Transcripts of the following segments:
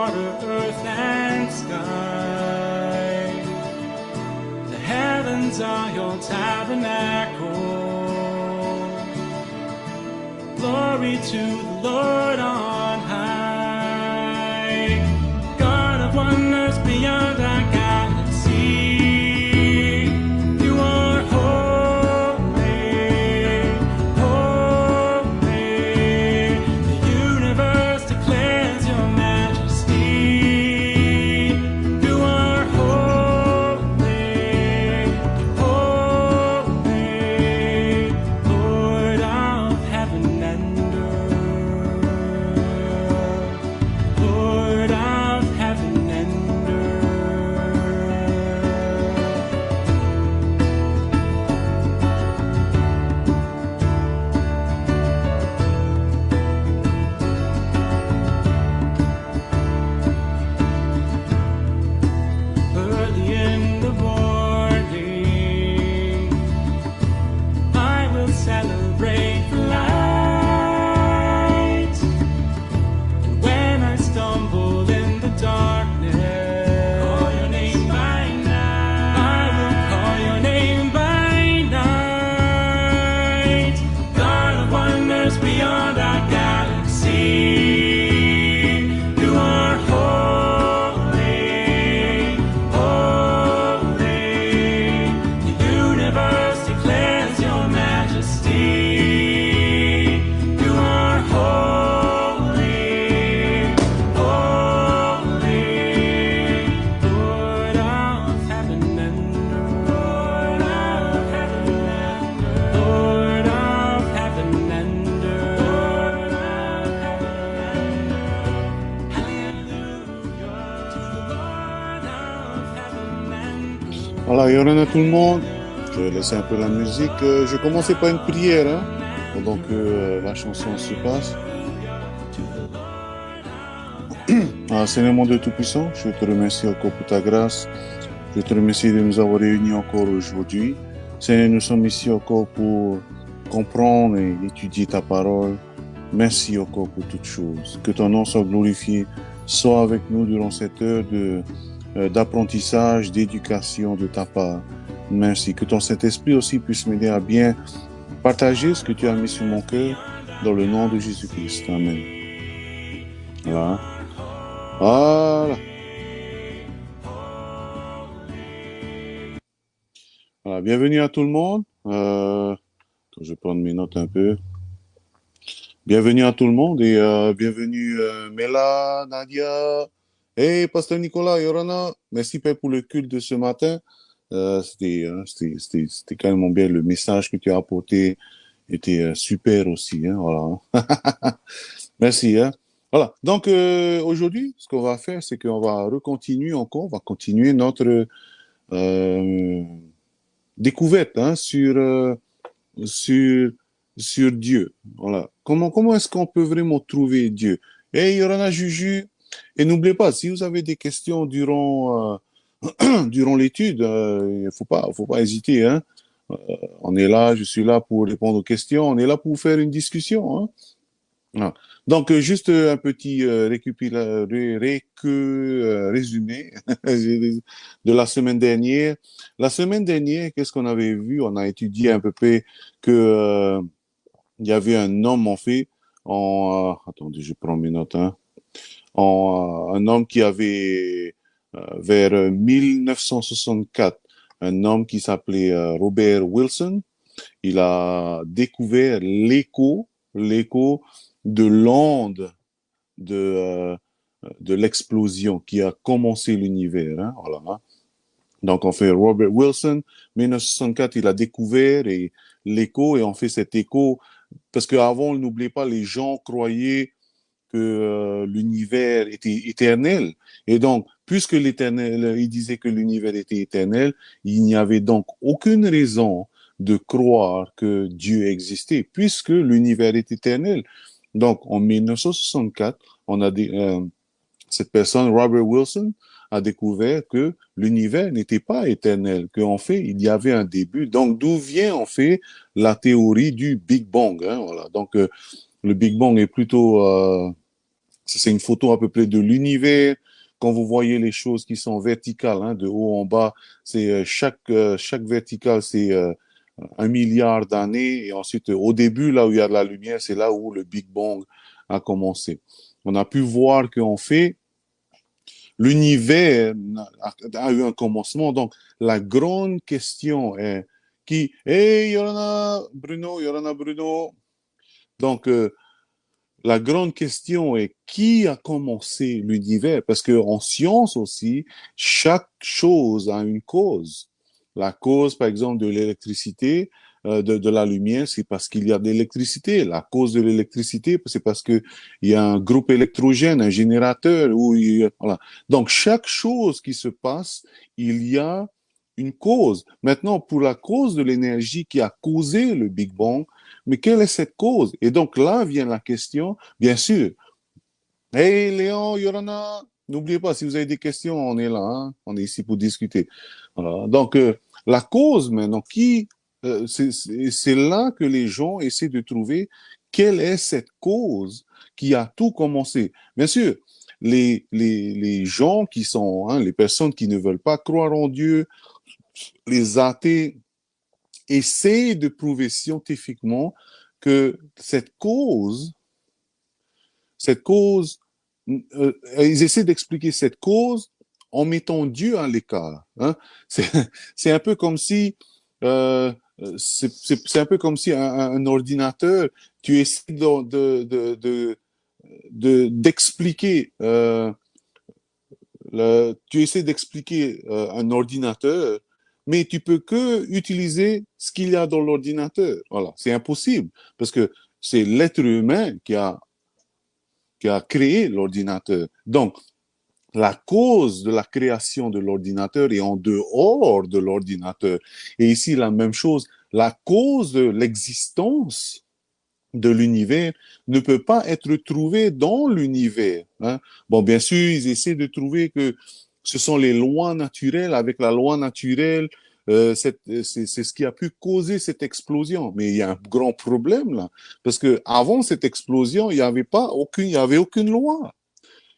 water, earth, and sky. The heavens are your tabernacle. Glory to the Lord on high. God of wonders beyond our galaxy. You are holy, holy. The universe declares your majesty. You are holy, holy, Lord of heaven and earth, Lord of heaven and earth. Early in the morning, I will celebrate the light. And when I stumble in the darkness, call your name by night. I will call your name by night. God of wonders beyond our galaxy. You are holy, holy. The universe declares your majesty. You are holy, holy, Lord of heaven and earth, Lord of heaven and earth, Lord of heaven and earth, Lord of heaven and earth. Hallelujah to the Lord of heaven and earth. Voilà, Yorana tout le monde. Je vais laisser un peu la musique. Je vais commencer par une prière, hein, pendant que la chanson se passe. Seigneur mon Dieu Tout-Puissant, je te remercie encore pour ta grâce. Je te remercie de nous avoir réunis encore aujourd'hui. Seigneur, nous sommes ici encore pour comprendre et étudier ta parole. Merci encore pour toutes choses. Que ton nom soit glorifié. Sois avec nous durant cette heure d'apprentissage, d'éducation de ta part. Merci. Que ton Saint-Esprit aussi puisse m'aider à bien partager ce que tu as mis sur mon cœur dans le nom de Jésus-Christ. Amen. Voilà. Voilà. Voilà. Bienvenue à tout le monde. Je vais prendre mes notes un peu. Bienvenue à tout le monde et bienvenue Mela, Nadia, hey Pasteur Nicolas, Yorana. Merci Père pour le culte de ce matin. C'était quand même bien. Le message que tu as apporté était super aussi. Hein, voilà. Merci. Hein. Voilà. Donc aujourd'hui, ce qu'on va faire, c'est qu'on va on va continuer notre découverte hein, sur Dieu. Voilà. Comment est-ce qu'on peut vraiment trouver Dieu? Et Yorana Juju. Et n'oubliez pas, si vous avez des questions durant l'étude, il faut pas hésiter. Hein. On est là, je suis là pour répondre aux questions. On est là pour faire une discussion. Hein. Voilà. Donc, juste un petit résumé de la semaine dernière. La semaine dernière, qu'est-ce qu'on avait vu? On a étudié un peu près que il y avait un homme, en fait, attendez, je prends mes notes, hein. Un homme qui avait, vers 1964, un homme qui s'appelait Robert Wilson. Il a découvert l'écho de l'onde de l'explosion qui a commencé l'univers. Hein, voilà. Donc, on fait Robert Wilson, 1964, il a découvert l'écho et on fait cet écho parce qu'avant, n'oubliez pas, les gens croyaient que l'univers était éternel. Et donc, puisque l'éternel, il disait que l'univers était éternel, il n'y avait donc aucune raison de croire que Dieu existait, puisque l'univers est éternel. Donc, en 1964, cette personne, Robert Wilson, a découvert que l'univers n'était pas éternel, qu'en fait, il y avait un début. Donc, d'où vient, en fait, la théorie du Big Bang. Hein, voilà. Donc, le Big Bang est plutôt C'est une photo à peu près de l'univers. Quand vous voyez les choses qui sont verticales, hein, de haut en bas, c'est chaque verticale, c'est 1 milliard d'années. Et ensuite, au début, là où il y a de la lumière, c'est là où le Big Bang a commencé. On a pu voir qu'en fait, l'univers a eu un commencement. Donc, la grande question est qui... Hey, Yorana, Bruno, Yorana, Bruno. Donc, la grande question est qui a commencé l'univers? Parce qu'en science aussi, chaque chose a une cause. La cause, par exemple, de l'électricité, de la lumière, c'est parce qu'il y a de l'électricité. La cause de l'électricité, c'est parce qu'il y a un groupe électrogène, un générateur. Voilà. Donc, chaque chose qui se passe, il y a une cause. Maintenant, pour la cause de l'énergie qui a causé le Big Bang, mais quelle est cette cause? Et donc là vient la question, bien sûr. Hey Léon, Yorana, n'oubliez pas, si vous avez des questions, on est là, hein? On est ici pour discuter. Voilà. Donc, la cause maintenant, c'est là que les gens essaient de trouver quelle est cette cause qui a tout commencé. Bien sûr, les gens qui sont, hein, les personnes qui ne veulent pas croire en Dieu, les athées, essaient de prouver scientifiquement que cette cause, ils essaient d'expliquer cette cause en mettant Dieu à l'écart. Hein. C'est, c'est un peu comme si, euh, c'est un peu comme si un ordinateur, tu essaies d'expliquer, tu essaies d'expliquer un ordinateur, mais tu peux que utiliser ce qu'il y a dans l'ordinateur. Voilà, c'est impossible parce que c'est l'être humain qui a créé l'ordinateur. Donc, la cause de la création de l'ordinateur est en dehors de l'ordinateur. Et ici, la même chose, la cause de l'existence de l'univers ne peut pas être trouvée dans l'univers. Hein. Bon, bien sûr, ils essaient de trouver que ce sont les lois naturelles. Avec la loi naturelle, c'est ce qui a pu causer cette explosion. Mais il y a un grand problème là, parce que avant cette explosion, il y avait aucune loi.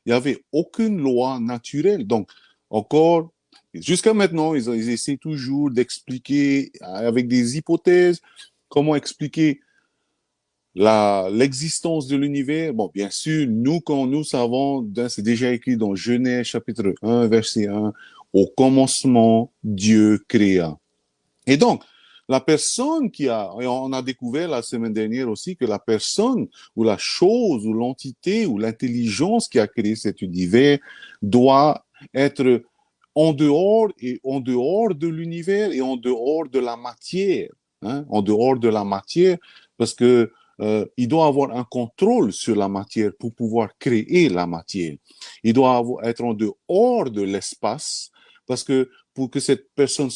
Il n'y avait aucune loi naturelle. Donc, encore, jusqu'à maintenant, ils essaient toujours d'expliquer avec des hypothèses comment expliquer l'existence de l'univers. Bon, bien sûr, nous, quand nous savons, c'est déjà écrit dans Genèse chapitre 1, verset 1, au commencement, Dieu créa. Et donc, la personne et on a découvert la semaine dernière aussi que la personne ou la chose ou l'entité ou l'intelligence qui a créé cet univers doit être en dehors de l'univers et en dehors de la matière, hein, en dehors de la matière, parce que il doit avoir un contrôle sur la matière pour pouvoir créer la matière. Il doit être en dehors de l'espace, parce que pour que cette personne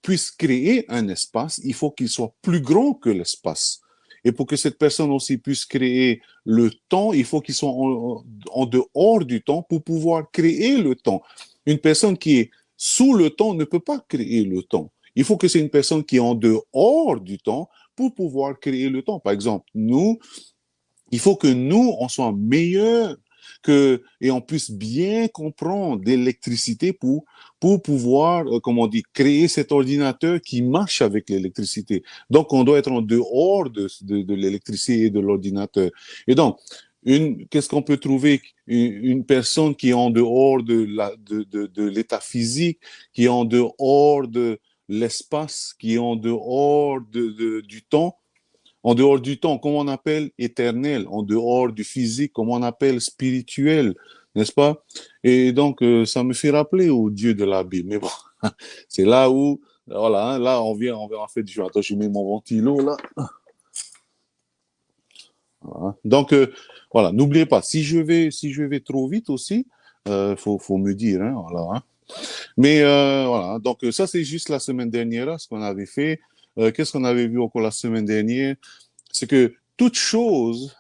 puisse créer un espace, il faut qu'il soit plus grand que l'espace. Et pour que cette personne aussi puisse créer le temps, il faut qu'il soit en dehors du temps pour pouvoir créer le temps. Une personne qui est sous le temps ne peut pas créer le temps. Il faut que c'est une personne qui est en dehors du temps pour pouvoir créer le temps. Par exemple, il faut que nous, on soit meilleurs et on puisse bien comprendre l'électricité pour pouvoir, comme on dit, créer cet ordinateur qui marche avec l'électricité. Donc, on doit être en dehors de l'électricité et de l'ordinateur. Et donc, qu'est-ce qu'on peut trouver? Une personne qui est en dehors de l'état physique, qui est en dehors de l'espace, qui est en dehors du temps, en dehors du temps, comment on appelle éternel, en dehors du physique, comment on appelle spirituel, n'est-ce pas? Et donc, ça me fait rappeler au Dieu de la Bible. Mais bon, c'est là où, voilà, hein, là, on vient en fait, attends, je mets mon ventilo là. Voilà. Donc, voilà, n'oubliez pas, si je vais trop vite aussi, faut me dire, hein, voilà. Hein. Mais voilà, donc ça, c'est juste la semaine dernière, là, ce qu'on avait fait. Qu'est-ce qu'on avait vu encore la semaine dernière? C'est que toute chose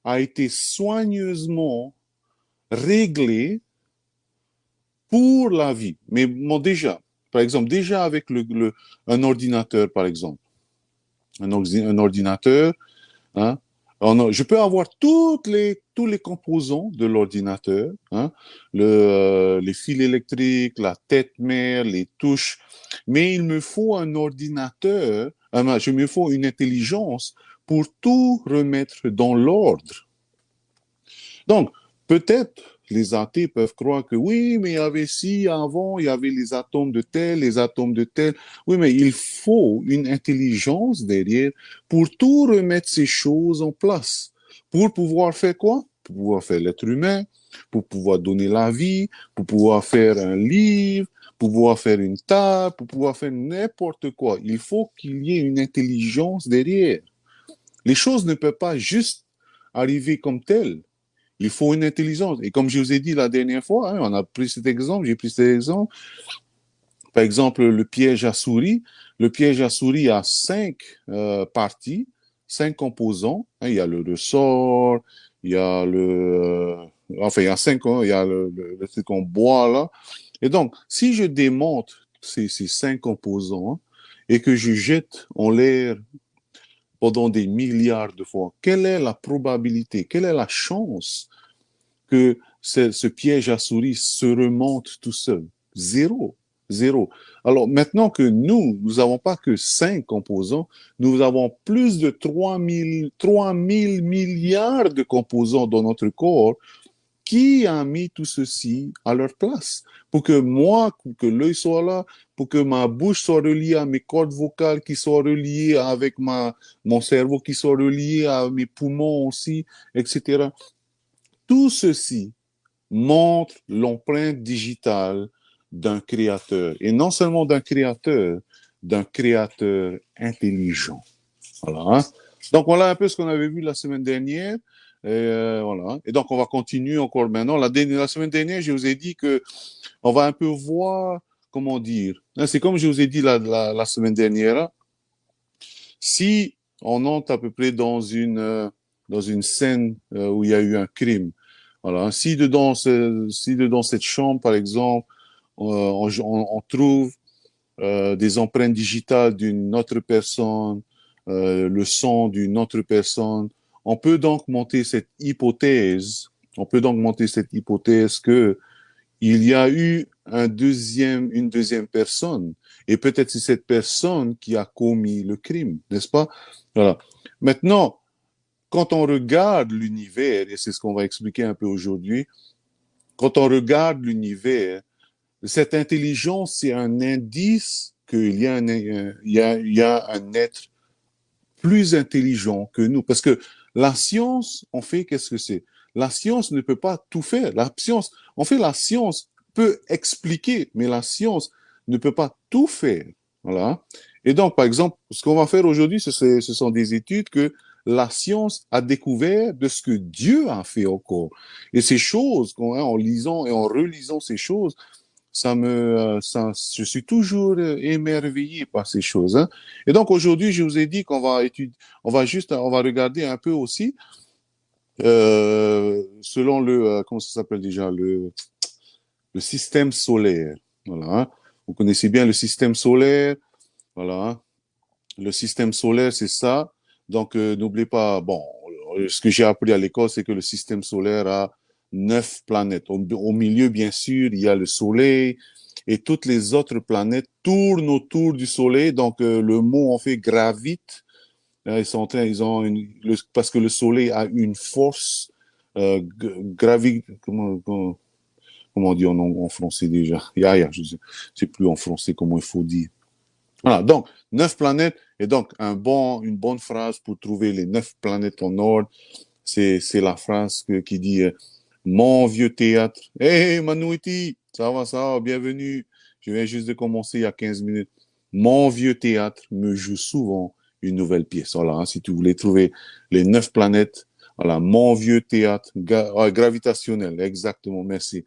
a été soigneusement réglée pour la vie. Mais bon, déjà, par exemple, déjà avec un ordinateur, par exemple, un ordinateur, hein, Je peux avoir tous les composants de l'ordinateur, hein, les fils électriques, la tête mère, les touches, mais il me faut un ordinateur, je me faut une intelligence pour tout remettre dans l'ordre. Donc, peut-être les athées peuvent croire que oui, mais il y avait si avant, il y avait les atomes de tel, les atomes de tel. Oui, mais il faut une intelligence derrière pour tout remettre ces choses en place. Pour pouvoir faire quoi? Pour pouvoir faire l'être humain, pour pouvoir donner la vie, pour pouvoir faire un livre, pour pouvoir faire une table, pour pouvoir faire n'importe quoi. Il faut qu'il y ait une intelligence derrière. Les choses ne peuvent pas juste arriver comme telles. Il faut une intelligence. Et comme je vous ai dit la dernière fois, hein, on a pris cet exemple, j'ai pris cet exemple. Par exemple, le piège à souris. Le piège à souris a 5 parties, 5 composants. Hein, il y a le ressort, il y a enfin, il y a 5, hein, il y a le truc qu'on boit là. Et donc, si je démonte ces 5 composants, hein, et que je jette en l'air pendant des milliards de fois, quelle est la probabilité, quelle est la chance que ce piège à souris se remonte tout seul? Zéro. Zéro. Alors maintenant que nous n'avons pas que 5 composants, nous avons plus de 3000 milliards de composants dans notre corps. Qui a mis tout ceci à leur place? Pour que moi, pour que l'œil soit là, pour que ma bouche soit reliée à mes cordes vocales, qui soient reliées avec mon cerveau, qui soit relié à mes poumons aussi, etc. Tout ceci montre l'empreinte digitale d'un créateur. Et non seulement d'un créateur intelligent. Voilà. Hein? Donc, voilà un peu ce qu'on avait vu la semaine dernière. Voilà. Et donc, on va continuer encore maintenant. La semaine dernière, je vous ai dit que on va un peu voir, comment dire. C'est comme je vous ai dit la semaine dernière. Hein. Si on entre à peu près dans une scène où il y a eu un crime, voilà. Si dedans cette chambre, par exemple, on trouve des empreintes digitales d'une autre personne, le sang d'une autre personne, on peut donc monter cette hypothèse. On peut donc monter cette hypothèse que il y a eu une deuxième personne, et peut-être c'est cette personne qui a commis le crime, n'est-ce pas? Voilà. Maintenant, quand on regarde l'univers, et c'est ce qu'on va expliquer un peu aujourd'hui, quand on regarde l'univers, cette intelligence, c'est un indice qu'il y a il y a un être plus intelligent que nous. Parce que la science, en fait, qu'est-ce que c'est? La science ne peut pas tout faire. La science peut expliquer, mais la science ne peut pas tout faire. Voilà. Et donc, par exemple, ce qu'on va faire aujourd'hui, ce sont des études que la science a découvert de ce que Dieu a fait encore. Et ces choses, en lisant et en relisant ces choses, je suis toujours émerveillé par ces choses. Hein. Et donc aujourd'hui, je vous ai dit qu'on va étudier, on va regarder un peu aussi selon comment ça s'appelle déjà, le système solaire. Voilà. Hein. Vous connaissez bien le système solaire. Voilà. Hein. Le système solaire, c'est ça. Donc n'oubliez pas. Bon, ce que j'ai appris à l'école, c'est que le système solaire a 9 planètes. Au milieu, bien sûr, il y a le Soleil et toutes les autres planètes tournent autour du Soleil. Donc, le mot en fait gravite. Parce que le Soleil a une force comment on dit en français déjà? Je sais plus en français comment il faut dire. Voilà, donc 9 planètes et donc une bonne phrase pour trouver les 9 planètes en ordre. C'est la phrase qui dit mon vieux théâtre. Hey, Manouiti, ça va, bienvenue. Je viens juste de commencer il y a 15 minutes. Mon vieux théâtre me joue souvent une nouvelle pièce. Voilà, hein, si tu voulais trouver les 9 planètes, voilà, mon vieux théâtre gravitationnel, exactement, merci.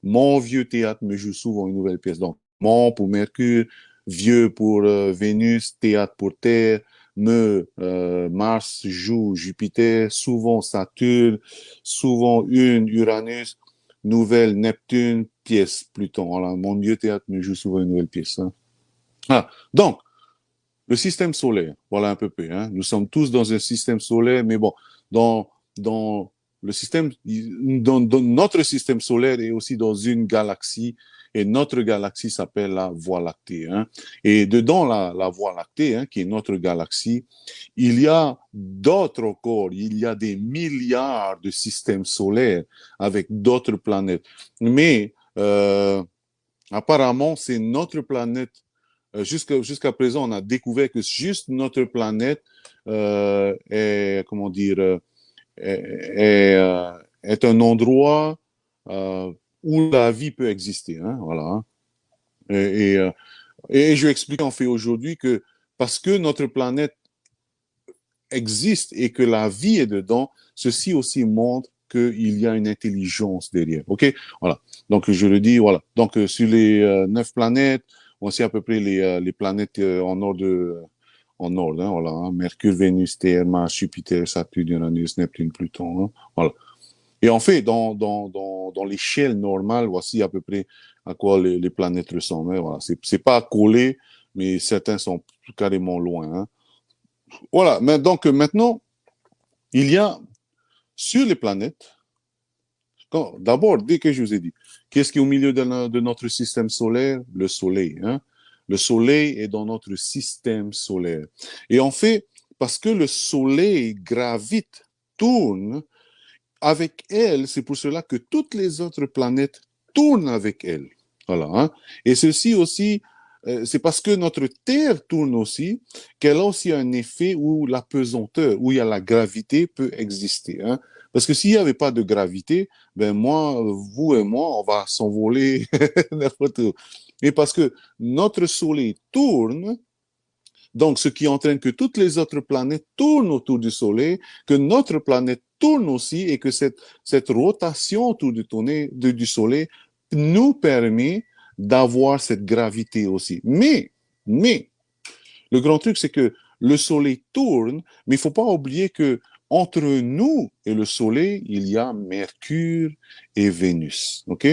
Mon vieux théâtre me joue souvent une nouvelle pièce. Donc, mon pour Mercure, vieux pour Vénus, théâtre pour Terre, Mars joue Jupiter, souvent Saturne, souvent Uranus, nouvelle Neptune, pièce Pluton. Voilà, mon vieux théâtre me joue souvent une nouvelle pièce. Hein. Ah, donc, le système solaire, voilà un peu. Hein. Nous sommes tous dans un système solaire, mais bon, dans le système, dans notre système solaire et aussi dans une galaxie. Et notre galaxie s'appelle la Voie lactée. Hein. Et dedans la Voie lactée, hein, qui est notre galaxie, il y a d'autres corps, il y a des milliards de systèmes solaires avec d'autres planètes. Mais apparemment, c'est notre planète. Jusqu'à présent, on a découvert que juste notre planète est, comment dire, est un endroit où la vie peut exister. Hein, voilà. Hein. Et je vais expliquer en fait aujourd'hui que parce que notre planète existe et que la vie est dedans, ceci aussi montre qu'il y a une intelligence derrière. OK? Voilà. Donc, je le dis, voilà. Donc, sur les 9 planètes, on sait à peu près les planètes en ordre, hein, voilà. Hein. Mercure, Vénus, Terre, Mars, Jupiter, Saturne, Uranus, Neptune, Pluton. Hein, voilà. Et en fait, dans l'échelle normale, voici à peu près à quoi les planètes ressemblent. Hein, voilà. C'est pas collé, mais certains sont carrément loin. Hein. Voilà. Mais donc, maintenant, il y a sur les planètes, d'abord, dès que je vous ai dit, qu'est-ce qui est au milieu de notre système solaire? Le Soleil. Hein? Le Soleil est dans notre système solaire. Et en fait, parce que le Soleil gravite, tourne avec elle, c'est pour cela que toutes les autres planètes tournent avec elle. Voilà. Hein? Et ceci aussi, c'est parce que notre Terre tourne aussi qu'elle a aussi un effet où la pesanteur, où il y a la gravité peut exister. Hein? Parce que s'il n'y avait pas de gravité, ben moi, vous et moi, on va s'envoler n'importe où. Et parce que notre Soleil tourne, donc ce qui entraîne que toutes les autres planètes tournent autour du Soleil, que notre planète tourne aussi et que cette rotation autour du Soleil nous permet d'avoir cette gravité aussi. Mais, le grand truc, c'est que le Soleil tourne, mais il ne faut pas oublier que entre nous et le Soleil, il y a Mercure et Vénus. OK?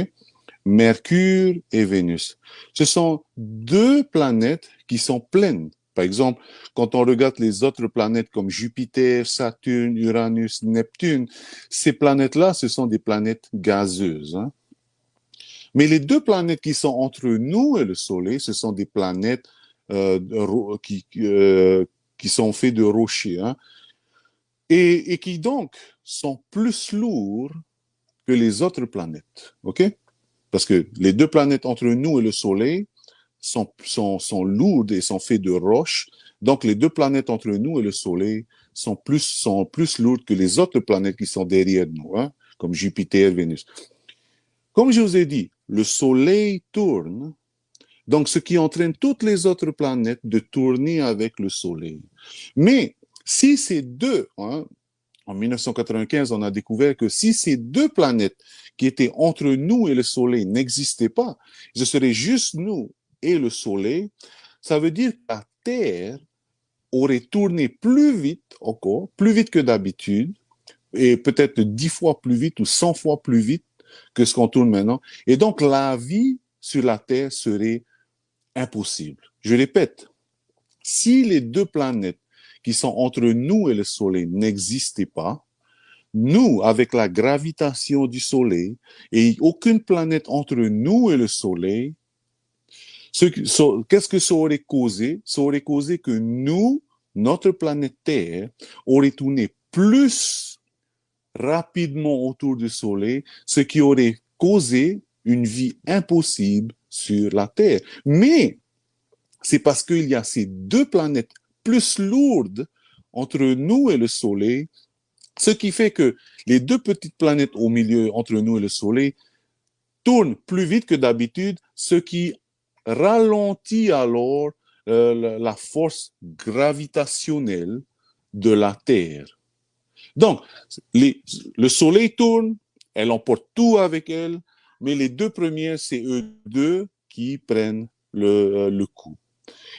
Mercure et Vénus. Ce sont deux planètes qui sont pleines. Par exemple, quand on regarde les autres planètes comme Jupiter, Saturne, Uranus, Neptune, ces planètes-là, ce sont des planètes gazeuses. Hein? Mais les deux planètes qui sont entre nous et le Soleil, ce sont des planètes qui sont faites de rochers. Hein? Et qui donc sont plus lourds que les autres planètes. OK? Parce que les deux planètes entre nous et le Soleil sont lourdes et sont faites de roches. Donc, les deux planètes entre nous et le Soleil sont plus lourdes que les autres planètes qui sont derrière nous, hein, comme Jupiter, Vénus. Comme je vous ai dit, le Soleil tourne, donc ce qui entraîne toutes les autres planètes de tourner avec le Soleil. Mais si ces deux, hein, en 1995, on a découvert que si ces deux planètes qui étaient entre nous et le Soleil n'existaient pas, ce serait juste nous et le Soleil, ça veut dire que la Terre aurait tourné plus vite encore, plus vite que d'habitude, et peut-être 10 fois plus vite ou 100 fois plus vite que ce qu'on tourne maintenant. Et donc, la vie sur la Terre serait impossible. Je répète, si les deux planètes qui sont entre nous et le Soleil n'existaient pas, nous, avec la gravitation du Soleil, et aucune planète entre nous et le Soleil, qu'est-ce que ça aurait causé? Ça aurait causé que nous, notre planète Terre, aurait tourné plus rapidement autour du Soleil, ce qui aurait causé une vie impossible sur la Terre. Mais c'est parce qu'il y a ces deux planètes plus lourdes entre nous et le Soleil, ce qui fait que les deux petites planètes au milieu entre nous et le Soleil tournent plus vite que d'habitude, ce qui ralentit alors la force gravitationnelle de la Terre. Donc, le Soleil tourne, elle emporte tout avec elle, mais les deux premières, c'est eux deux qui prennent le coup.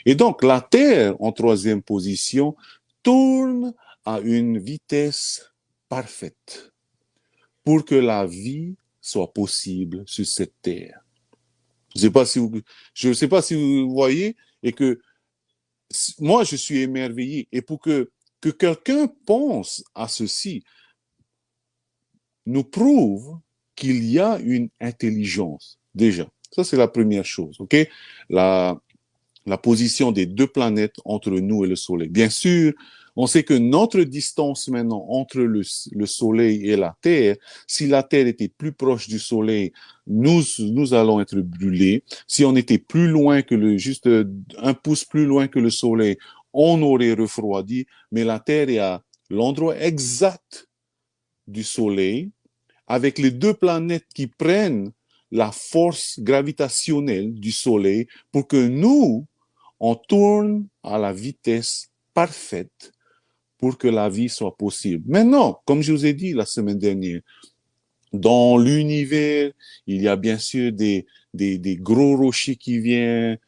Et donc, la Terre, en troisième position, tourne à une vitesse parfaite pour que la vie soit possible sur cette Terre. Je ne sais pas si vous voyez, et que moi, je suis émerveillé. Et pour que quelqu'un pense à ceci, nous prouve qu'il y a une intelligence, déjà. Ça, c'est la première chose, OK? La, la position des deux planètes entre nous et le Soleil. Bien sûr, on sait que notre distance maintenant entre le Soleil et la Terre, si la Terre était plus proche du Soleil, nous allons être brûlés. Si on était plus loin que juste un pouce plus loin que le Soleil, on aurait refroidi. Mais la Terre est à l'endroit exact du Soleil, avec les deux planètes qui prennent la force gravitationnelle du Soleil pour que nous, on tourne à la vitesse parfaite pour que la vie soit possible. Maintenant, comme je vous ai dit la semaine dernière, dans l'univers, il y a bien sûr des gros rochers qui viennent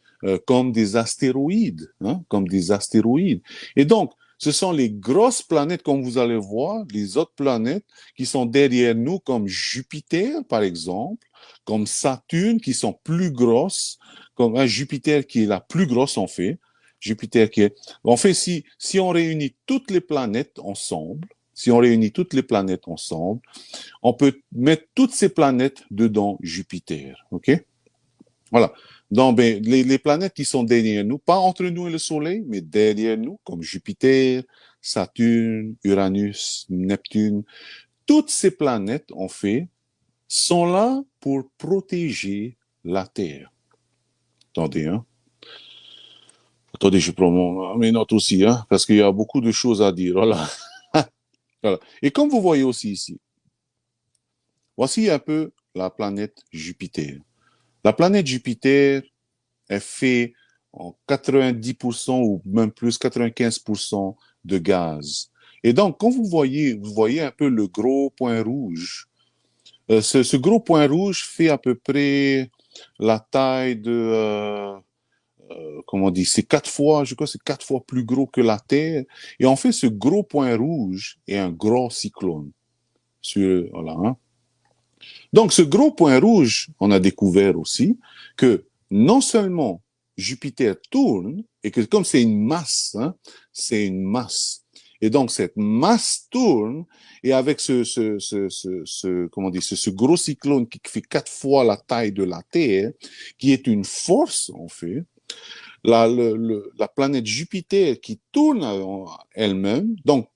comme des astéroïdes, hein, comme des astéroïdes. Et donc, ce sont les grosses planètes, comme vous allez voir, les autres planètes qui sont derrière nous, comme Jupiter, par exemple, comme Saturne, qui sont plus grosses, comme un Jupiter qui est la plus grosse, en fait. Jupiter qui est... En fait, si on réunit toutes les planètes ensemble, si on réunit toutes les planètes ensemble, on peut mettre toutes ces planètes dedans Jupiter, OK? Voilà. Donc, ben, les planètes qui sont derrière nous, pas entre nous et le Soleil, mais derrière nous, comme Jupiter, Saturne, Uranus, Neptune, toutes ces planètes, en fait, sont là pour protéger la Terre. Attendez, hein? Attendez, je prends mes notes aussi, hein, parce qu'il y a beaucoup de choses à dire. Voilà. Voilà. Et comme vous voyez aussi ici, voici un peu la planète Jupiter. La planète Jupiter est faite en 90% ou même plus 95% de gaz. Et donc, quand vous voyez un peu le gros point rouge. Ce gros point rouge fait à peu près la taille comment on dit, c'est 4 fois, je crois que c'est 4 fois plus gros que la Terre. Et en fait, ce gros point rouge est un gros cyclone. Voilà, hein. Donc, ce gros point rouge, on a découvert aussi que non seulement Jupiter tourne, et que comme c'est une masse, hein, c'est une masse. Et donc, cette masse tourne, et avec comment dire, ce gros cyclone qui fait 4 fois la taille de la Terre, qui est une force, en fait, la planète Jupiter qui tourne elle-même, donc,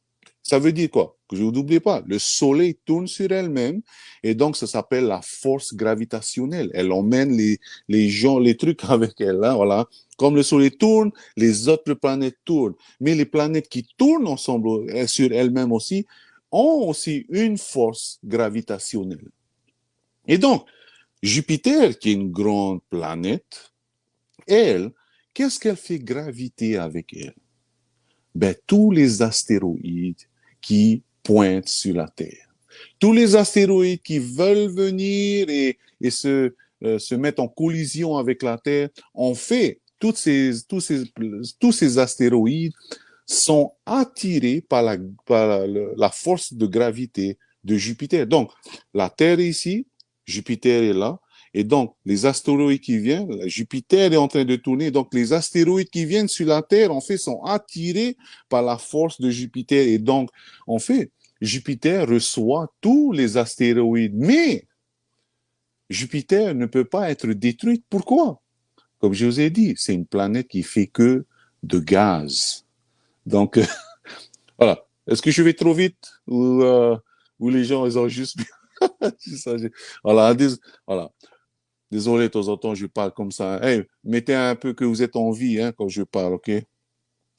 ça veut dire quoi? Que je n'oublie pas, le Soleil tourne sur elle-même et donc ça s'appelle la force gravitationnelle. Elle emmène les gens, les trucs avec elle, hein, voilà. Comme le Soleil tourne, les autres planètes tournent. Mais les planètes qui tournent ensemble sur elles-mêmes aussi ont aussi une force gravitationnelle. Et donc, Jupiter, qui est une grande planète, elle, qu'est-ce qu'elle fait graviter avec elle? Ben, tous les astéroïdes qui pointent sur la Terre. Tous les astéroïdes qui veulent venir et se mettre en collision avec la Terre, en fait, tous ces astéroïdes sont attirés par la force de gravité de Jupiter. Donc, la Terre est ici, Jupiter est là, et donc, les astéroïdes qui viennent, Jupiter est en train de tourner, donc les astéroïdes qui viennent sur la Terre, en fait, sont attirés par la force de Jupiter. Et donc, en fait, Jupiter reçoit tous les astéroïdes. Mais Jupiter ne peut pas être détruite. Pourquoi? Comme je vous ai dit, c'est une planète qui fait que de gaz. Donc, voilà. Est-ce que je vais trop vite ou les gens, ils ont juste... voilà, voilà. Désolé, de temps en temps, je parle comme ça. Hey, mettez un peu que vous êtes en vie hein, quand je parle, OK?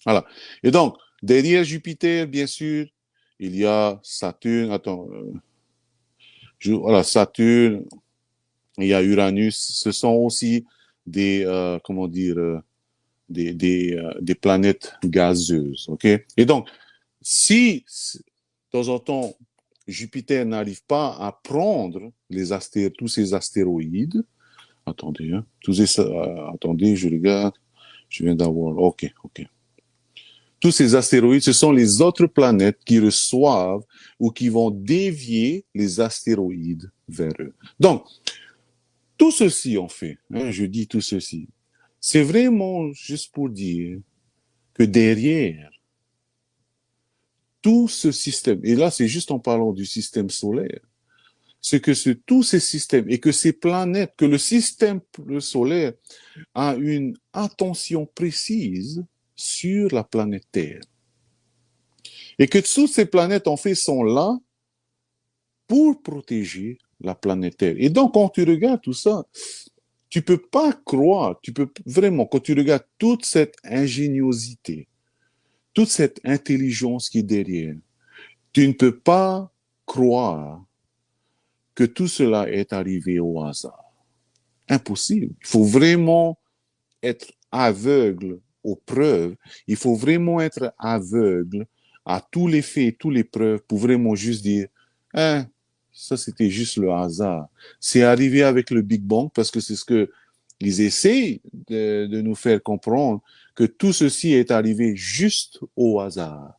Voilà. Et donc, derrière Jupiter, bien sûr, il y a Saturne. Attends, voilà, Saturne, il y a Uranus. Ce sont aussi comment dire, des planètes gazeuses, OK? Et donc, si, de temps en temps, Jupiter n'arrive pas à prendre tous ces astéroïdes, attendez, hein, attendez, je regarde, je viens d'avoir, OK. Tous ces astéroïdes, ce sont les autres planètes qui reçoivent ou qui vont dévier les astéroïdes vers eux. Donc, tout ceci, en fait, hein, je dis tout ceci, c'est vraiment juste pour dire que derrière tout ce système, et là c'est juste en parlant du système solaire, c'est que tous ces systèmes et que ces planètes, que le système solaire a une attention précise sur la planète Terre. Et que toutes ces planètes, en fait, sont là pour protéger la planète Terre. Et donc, quand tu regardes tout ça, tu peux pas croire, tu peux vraiment, quand tu regardes toute cette ingéniosité, toute cette intelligence qui est derrière, tu ne peux pas croire que tout cela est arrivé au hasard. Impossible. Il faut vraiment être aveugle aux preuves. Il faut vraiment être aveugle à tous les faits, tous les preuves pour vraiment juste dire, hein, ça c'était juste le hasard. C'est arrivé avec le Big Bang parce que c'est ce que ils essaient de nous faire comprendre, que tout ceci est arrivé juste au hasard.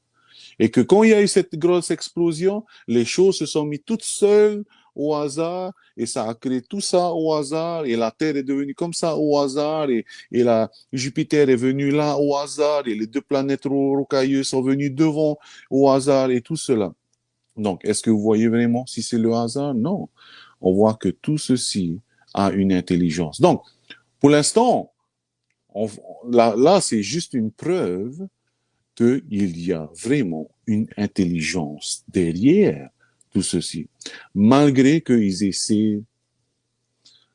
Et que quand il y a eu cette grosse explosion, les choses se sont mises toutes seules au hasard et ça a créé tout ça au hasard et la Terre est devenue comme ça au hasard et Jupiter est venu là au hasard et les deux planètes rocailleuses sont venues devant au hasard et tout cela. Donc, est-ce que vous voyez vraiment si c'est le hasard? Non. On voit que tout ceci a une intelligence. Donc, pour l'instant, là c'est juste une preuve qu'il y a vraiment une intelligence derrière tout ceci, malgré qu'ils essaient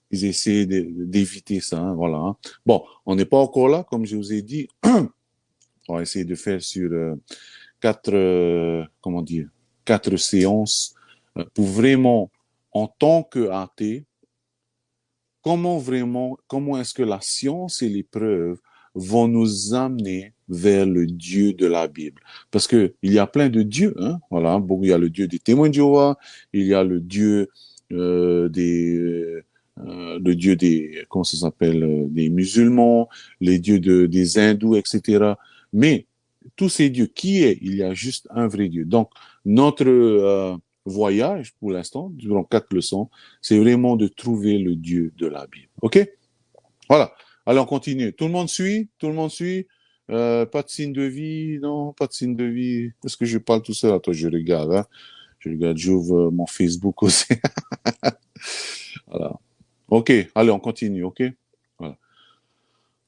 d'éviter ça, hein, voilà. Bon, on n'est pas encore là, comme je vous ai dit. On va essayer de faire sur comment dire, 4 séances pour vraiment, en tant qu'athée, comment est-ce que la science et les preuves vont nous amener vers le Dieu de la Bible. Parce que il y a plein de dieux, hein, voilà. Bon, il y a le Dieu des témoins de Jéhovah, il y a le Dieu le Dieu des, comment ça s'appelle, des musulmans, les dieux des hindous, etc. Mais tous ces dieux, qui est? Il y a juste un vrai Dieu. Donc, notre voyage, pour l'instant, durant 4 leçons, c'est vraiment de trouver le Dieu de la Bible. OK? Voilà. Alors, on continue. Tout le monde suit? Tout le monde suit? Pas de signe de vie? Non, pas de signe de vie. Est-ce que je parle tout seul? Attends, je regarde. Hein? Je regarde, j'ouvre mon Facebook aussi. Voilà. OK. Allez, on continue. OK? Voilà.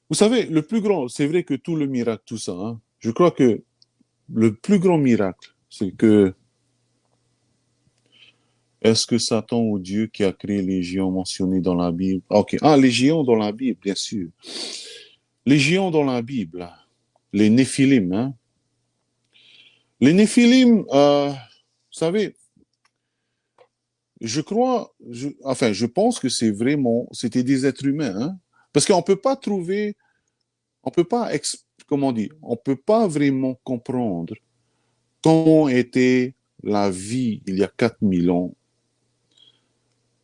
Vous savez, le plus grand, c'est vrai que tout le miracle, tout ça, hein, je crois que le plus grand miracle, c'est que est-ce que Satan ou Dieu qui a créé les géants mentionnés dans la Bible? Ok. Ah, les géants dans la Bible, bien sûr. Les géants dans la Bible, les Néphilim. Hein? Les Néphilim, vous savez, je crois, enfin, je pense que c'était des êtres humains. Hein? Parce qu'on peut pas trouver, on peut pas, comment dire, on peut pas vraiment comprendre comment était la vie il y a 4000 ans.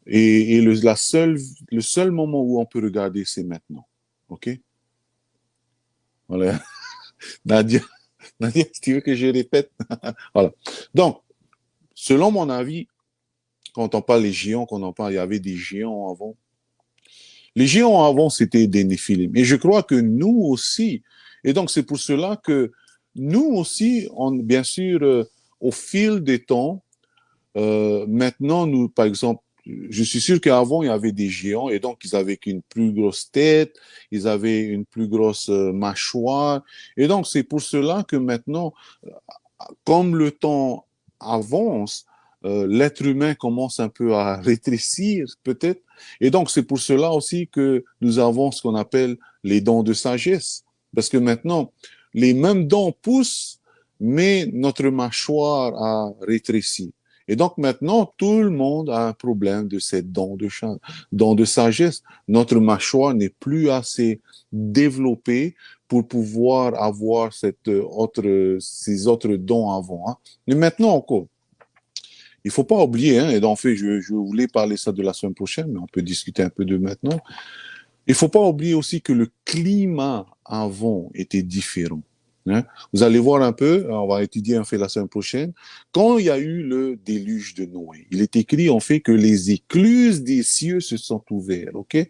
Et le seul moment où on peut regarder, c'est maintenant. OK? Voilà. Nadia, Nadia, si tu veux que je répète. Voilà. Donc, selon mon avis, quand on parle des géants, quand on parle, il y avait des géants avant. Les géants avant, c'était des Néphilim. Et je crois que nous aussi, et donc c'est pour cela que nous aussi, bien sûr, au fil des temps, maintenant, nous, par exemple, je suis sûr qu'avant, il y avait des géants et donc ils avaient une plus grosse tête, ils avaient une plus grosse mâchoire. Et donc, c'est pour cela que maintenant, comme le temps avance, l'être humain commence un peu à rétrécir, peut-être. Et donc, c'est pour cela aussi que nous avons ce qu'on appelle les dents de sagesse. Parce que maintenant, les mêmes dents poussent, mais notre mâchoire a rétréci. Et donc maintenant, tout le monde a un problème de cette dent de sagesse. Notre mâchoire n'est plus assez développée pour pouvoir avoir ces autres dons avant. Hein. Mais maintenant encore, il faut pas oublier, hein, et en fait, je voulais parler ça de la semaine prochaine, mais on peut discuter un peu de maintenant. Il faut pas oublier aussi que le climat avant était différent. Hein. Vous allez voir un peu, on va étudier un fait la semaine prochaine. Quand il y a eu le déluge de Noé, il est écrit en fait que les écluses des cieux se sont ouvertes, ok?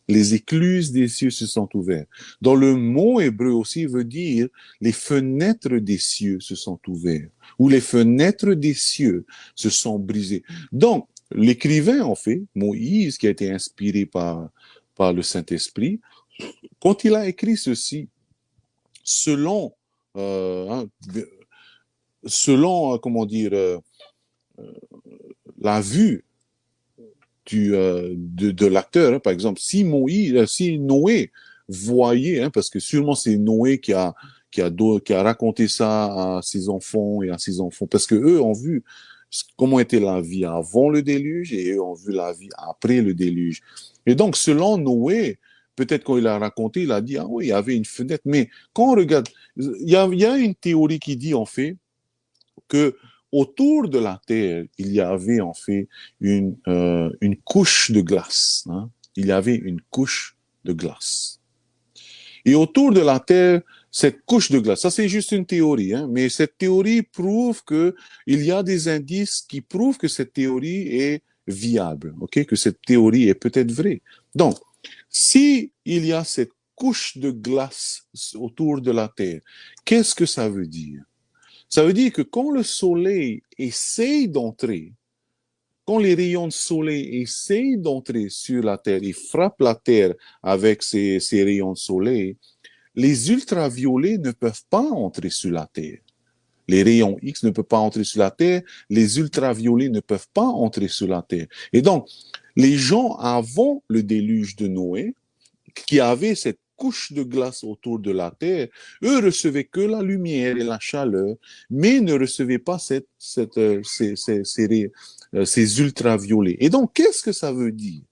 Les écluses des cieux se sont ouvertes. Dans le mot hébreu aussi veut dire les fenêtres des cieux se sont ouvertes ou les fenêtres des cieux se sont brisées. Donc, l'écrivain, en fait, Moïse, qui a été inspiré par le Saint-Esprit, quand il a écrit ceci, selon, hein, selon comment dire, la vue de l'acteur, hein, par exemple, si si Noé voyait, hein, parce que sûrement c'est Noé qui a raconté ça à ses enfants et à ses enfants, parce que eux ont vu comment était la vie avant le déluge et eux ont vu la vie après le déluge. Et donc, selon Noé, peut-être quand il a raconté, il a dit, ah oui, il y avait une fenêtre, mais quand on regarde, il y a une théorie qui dit en fait que autour de la Terre, il y avait en fait une couche de glace. Hein. Il y avait une couche de glace. Et autour de la Terre, cette couche de glace, ça c'est juste une théorie, hein, mais cette théorie prouve que il y a des indices qui prouvent que cette théorie est viable, ok, que cette théorie est peut-être vraie. Donc, si il y a cette couche de glace autour de la Terre, qu'est-ce que ça veut dire? Ça veut dire que quand le soleil essaye d'entrer, quand les rayons de soleil essayent d'entrer sur la Terre et frappent la Terre avec ces rayons de soleil, les ultraviolets ne peuvent pas entrer sur la Terre. Les rayons X ne peuvent pas entrer sur la Terre, les ultraviolets ne peuvent pas entrer sur la Terre. Et donc, les gens avant le déluge de Noé, qui avaient cette couche de glace autour de la Terre, eux recevaient que la lumière et la chaleur, mais ne recevaient pas ces ultraviolets. Et donc, qu'est-ce que ça veut dire?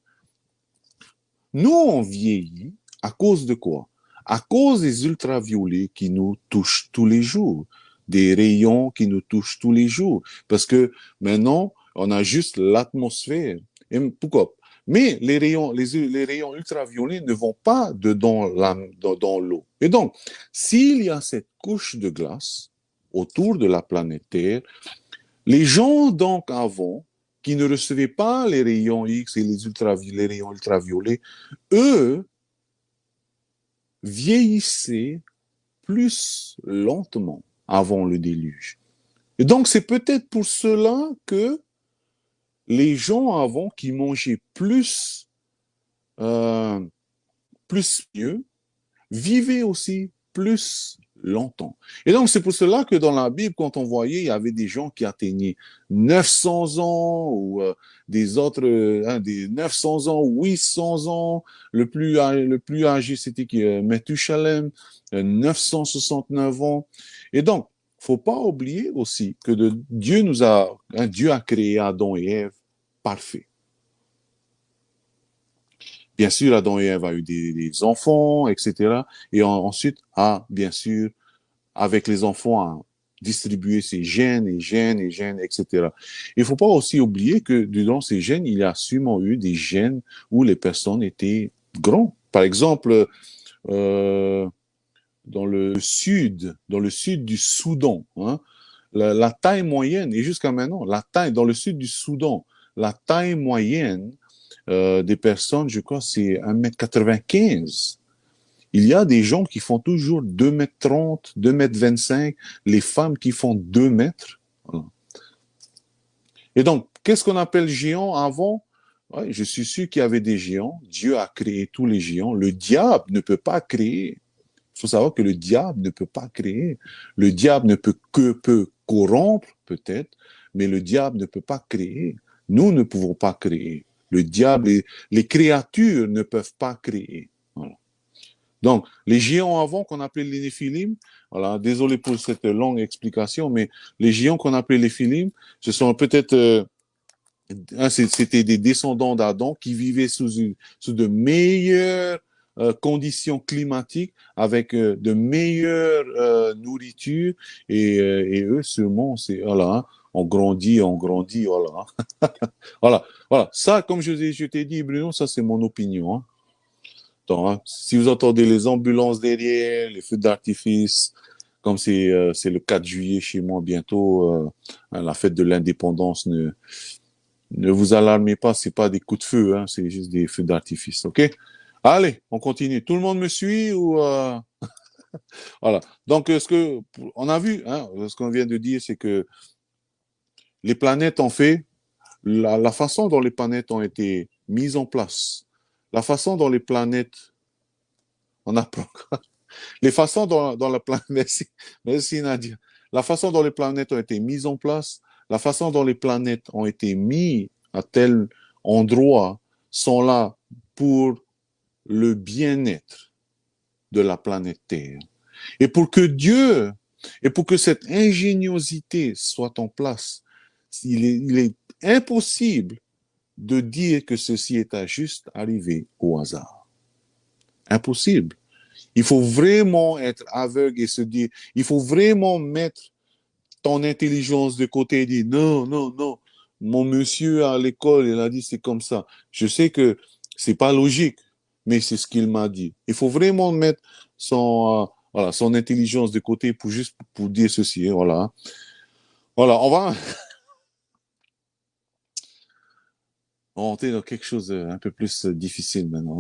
Nous, on vieillit à cause de quoi? À cause des ultraviolets qui nous touchent tous les jours, des rayons qui nous touchent tous les jours. Parce que maintenant, on a juste l'atmosphère. Et pourquoi? Mais les rayons ultraviolets ne vont pas dans l'eau. Et donc, s'il y a cette couche de glace autour de la planète Terre, les gens donc avant, qui ne recevaient pas les rayons X et les rayons ultraviolets, eux vieillissaient plus lentement avant le déluge. Et donc, c'est peut-être pour cela que les gens avant qui mangeaient euh, plus mieux, vivaient aussi plus longtemps. Et donc, c'est pour cela que dans la Bible, quand on voyait, il y avait des gens qui atteignaient 900 ans ou des autres, des 900 ans, 800 ans. Le plus âgé, c'était Methusalem, 969 ans. Et donc, faut pas oublier aussi que Dieu a créé Adam et Ève parfaits. Bien sûr, Adam et Ève a eu des enfants, etc. Et ensuite bien sûr, avec les enfants, a distribué ses gènes et gènes et gènes, etc. Il ne faut pas aussi oublier que dans ces gènes, il y a sûrement eu des gènes où les personnes étaient grands. Par exemple, euh, dans le sud du Soudan, hein, la taille moyenne, et jusqu'à maintenant, dans le sud du Soudan, la taille moyenne des personnes, je crois, c'est 1,95 m. Il y a des gens qui font toujours 2,30 m, 2,25 m, les femmes qui font 2 mètres. Voilà. Et donc, qu'est-ce qu'on appelle géant avant? Ouais, je suis sûr qu'il y avait des géants. Dieu a créé tous les géants. Le diable ne peut pas créer. Il faut savoir que le diable ne peut pas créer. Le diable ne peut corrompre, peut-être, mais le diable ne peut pas créer. Nous ne pouvons pas créer. Le diable et les créatures ne peuvent pas créer. Voilà. Donc, les géants avant qu'on appelait les Néphilim, voilà, désolé pour cette longue explication, mais les géants qu'on appelait les Néphilim, ce sont peut-être, c'était des descendants d'Adam qui vivaient sous de meilleures conditions climatiques, avec de meilleures nourritures, et eux, sûrement, c'est, voilà, hein, on grandit, voilà. Voilà. Ça, comme je t'ai dit, Bruno, ça, c'est mon opinion, hein. Donc, hein, si vous entendez les ambulances derrière, les feux d'artifice, comme c'est le 4 juillet chez moi bientôt, la fête de l'indépendance, ne vous alarmez pas, c'est pas des coups de feu, hein, c'est juste des feux d'artifice, ok? Allez, on continue. Tout le monde me suit ou voilà. Donc, on a vu, hein, ce qu'on vient de dire, c'est que les planètes ont fait la façon dont les planètes ont été mises en place, la façon dont les planètes, on apprend, les façons dont la planète, merci Nadia, la façon dont les planètes ont été mises en place, la façon dont les planètes ont été mises à tel endroit sont là pour le bien-être de la planète Terre. Et pour que Dieu, et pour que cette ingéniosité soit en place, il est impossible de dire que ceci est à juste arrivé au hasard. Impossible. Il faut vraiment être aveugle et se dire, il faut vraiment mettre ton intelligence de côté et dire non, non, non. Mon monsieur à l'école, il a dit c'est comme ça. Je sais que c'est pas logique, mais c'est ce qu'il m'a dit. Il faut vraiment mettre voilà, son intelligence de côté pour juste pour dire ceci. Voilà. Voilà, on va rentrer dans quelque chose un peu plus difficile maintenant.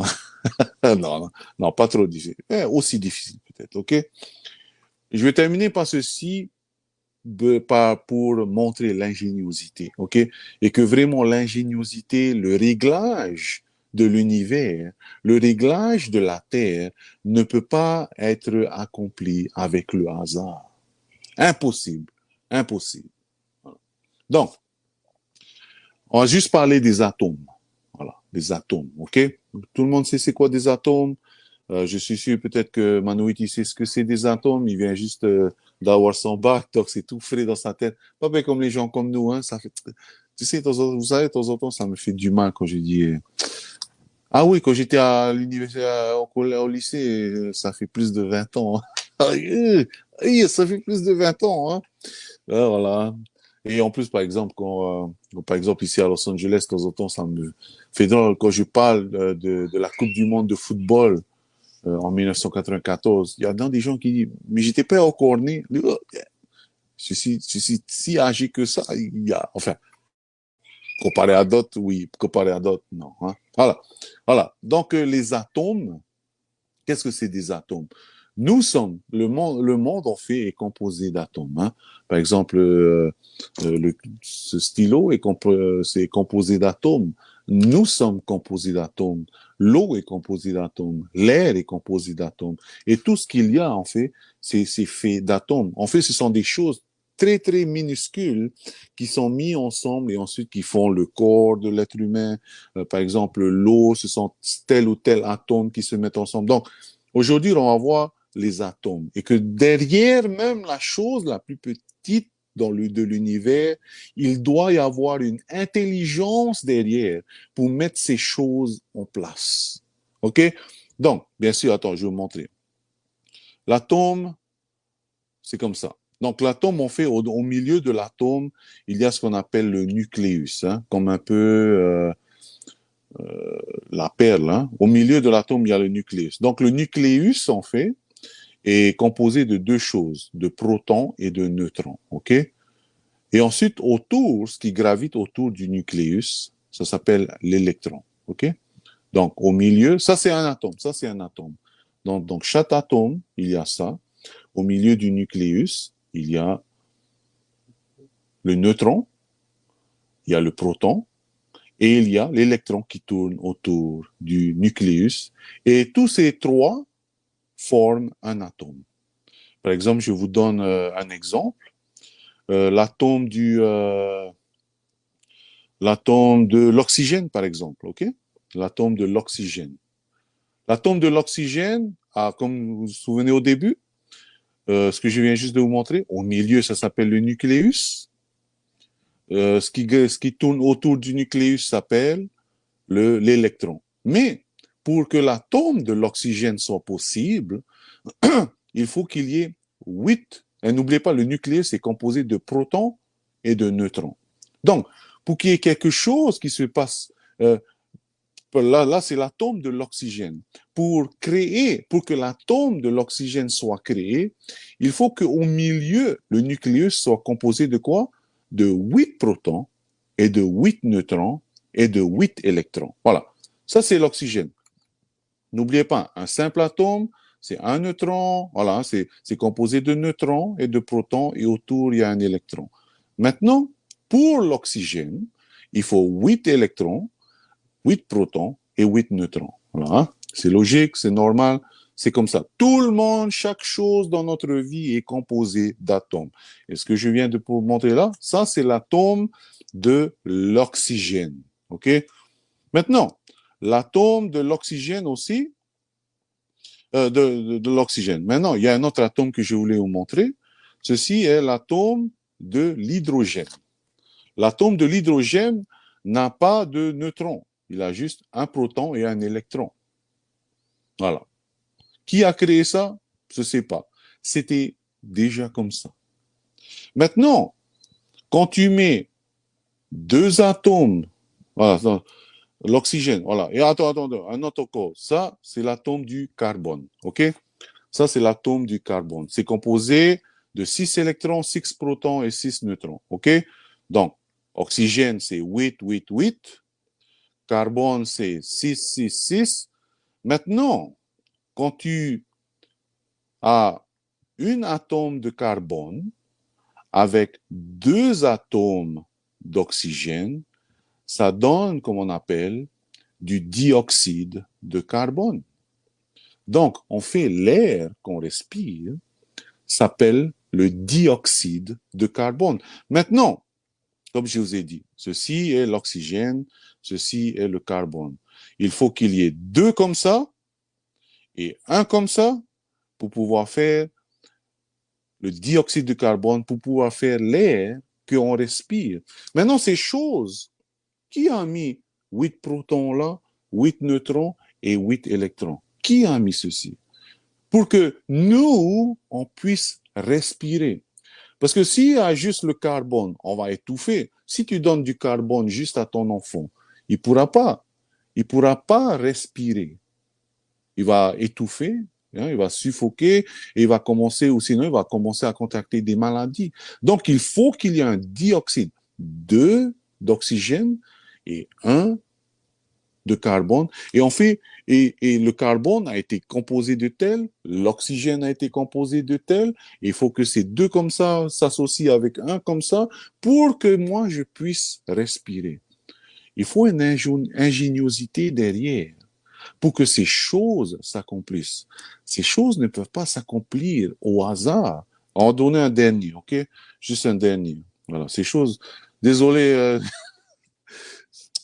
non, non, non, pas trop difficile. Aussi difficile peut-être, ok? Je vais terminer par ceci pour montrer l'ingéniosité, ok? Et que vraiment l'ingéniosité, le réglage de l'univers, le réglage de la Terre ne peut pas être accompli avec le hasard. Impossible, impossible. Donc, on va juste parler des atomes. Voilà, des atomes, ok? Tout le monde sait c'est quoi des atomes? Je suis sûr peut-être que Manoïti sait ce que c'est des atomes. Il vient juste d'avoir son bac, donc c'est tout frais dans sa tête. Pas bien comme les gens comme nous, hein. Ça fait, tu sais, vous savez, de temps en temps, ça me fait du mal quand je dis. Ah oui, quand j'étais à l'université, au lycée, ça fait plus de 20 ans. Hein. Ça fait plus de 20 ans. Hein. Voilà. Et en plus, par exemple, par exemple, ici à Los Angeles, de temps en temps, ça me fait drôle quand je parle de la Coupe du Monde de football en 1994. Il y a des gens qui disent, mais j'étais pas encore né. Je suis si âgé que ça. Enfin, comparé à d'autres, oui. Comparé à d'autres, non. Hein. Voilà. Voilà. Donc, les atomes, qu'est-ce que c'est des atomes? Nous sommes, le monde en fait est composé d'atomes. Hein. Par exemple, ce stylo c'est composé d'atomes. Nous sommes composés d'atomes. L'eau est composée d'atomes. L'air est composé d'atomes. Et tout ce qu'il y a, en fait, c'est fait d'atomes. En fait, ce sont des choses très, très minuscules qui sont mis ensemble et ensuite qui font le corps de l'être humain. Par exemple, l'eau, ce sont tel ou tel atome qui se mettent ensemble. Donc, aujourd'hui, on va voir les atomes. Et que derrière même la chose la plus petite de l'univers, il doit y avoir une intelligence derrière pour mettre ces choses en place. OK? Donc, bien sûr, attends, je vais vous montrer. L'atome, c'est comme ça. Donc, l'atome, on fait au milieu de l'atome, il y a ce qu'on appelle le nucléus, hein, comme un peu la perle. Hein. Au milieu de l'atome, il y a le nucléus. Donc, le nucléus, en fait, est composé de deux choses, de protons et de neutrons. OK? Et ensuite, autour, ce qui gravite autour du nucléus, ça s'appelle l'électron. OK? Donc, au milieu, ça c'est un atome, ça c'est un atome. Donc, chaque atome, il y a ça. Au milieu du nucléus, il y a le neutron, il y a le proton, et il y a l'électron qui tourne autour du nucléus. Et tous ces trois forment un atome. Par exemple, je vous donne un exemple. L'atome de l'oxygène, par exemple, ok? L'atome de l'oxygène. L'atome de l'oxygène a, comme vous vous souvenez au début, ce que je viens juste de vous montrer, au milieu, ça s'appelle le nucléus. Ce qui tourne autour du nucléus s'appelle l'électron. Mais pour que l'atome de l'oxygène soit possible, il faut qu'il y ait 8. Et n'oubliez pas, le nucléus est composé de protons et de neutrons. Donc, pour qu'il y ait quelque chose qui se passe, là c'est l'atome de l'oxygène. Pour que l'atome de l'oxygène soit créé, il faut qu'au milieu, le nucléus soit composé de quoi? De 8 protons et de 8 neutrons et de 8 électrons. Voilà. Ça, c'est l'oxygène. N'oubliez pas, un simple atome, c'est un neutron, voilà, c'est composé de neutrons et de protons, et autour, il y a un électron. Maintenant, pour l'oxygène, il faut 8 électrons, 8 protons et 8 neutrons. Voilà. C'est logique, c'est normal, c'est comme ça. Tout le monde, chaque chose dans notre vie est composée d'atomes. Et ce que je viens de vous montrer là, ça, c'est l'atome de l'oxygène. OK? Maintenant, l'atome de l'oxygène aussi, de l'oxygène. Maintenant, il y a un autre atome que je voulais vous montrer. Ceci est l'atome de l'hydrogène. L'atome de l'hydrogène n'a pas de neutrons. Il a juste un proton et un électron. Voilà. Qui a créé ça? Je ne sais pas. C'était déjà comme ça. Maintenant, quand tu mets deux atomes, voilà, l'oxygène, voilà, et attends, un autre encore, ça, c'est l'atome du carbone, ok? Ça, c'est l'atome du carbone. C'est composé de 6 électrons, 6 protons et 6 neutrons, ok? Donc, oxygène, c'est 8, 8, 8. Carbone, c'est 6, 6, 6. Maintenant, quand tu as un atome de carbone avec deux atomes d'oxygène, ça donne, comme on appelle, du dioxyde de carbone. Donc, on fait l'air qu'on respire, s'appelle le dioxyde de carbone. Maintenant, comme je vous ai dit, ceci est l'oxygène, ceci est le carbone. Il faut qu'il y ait deux comme ça et un comme ça pour pouvoir faire le dioxyde de carbone, pour pouvoir faire l'air qu'on respire. Maintenant, ces choses, qui a mis 8 protons là, 8 neutrons et 8 électrons? Qui a mis ceci? Pour que nous, on puisse respirer. Parce que s'il y a juste le carbone, on va étouffer. Si tu donnes du carbone juste à ton enfant, il pourra pas respirer. Il va étouffer, hein, il va suffoquer et il va commencer, ou sinon il va commencer à contracter des maladies. Donc il faut qu'il y ait un dioxyde d'oxygène et un de carbone. Et on fait, et le carbone a été composé de tel, l'oxygène a été composé de tel. Il faut que ces deux comme ça s'associent avec un comme ça pour que moi je puisse respirer. Il faut une ingéniosité derrière pour que ces choses s'accomplissent. Ces choses ne peuvent pas s'accomplir au hasard. On va donner un dernier, ok? Juste un dernier. Voilà, ces choses. Désolé.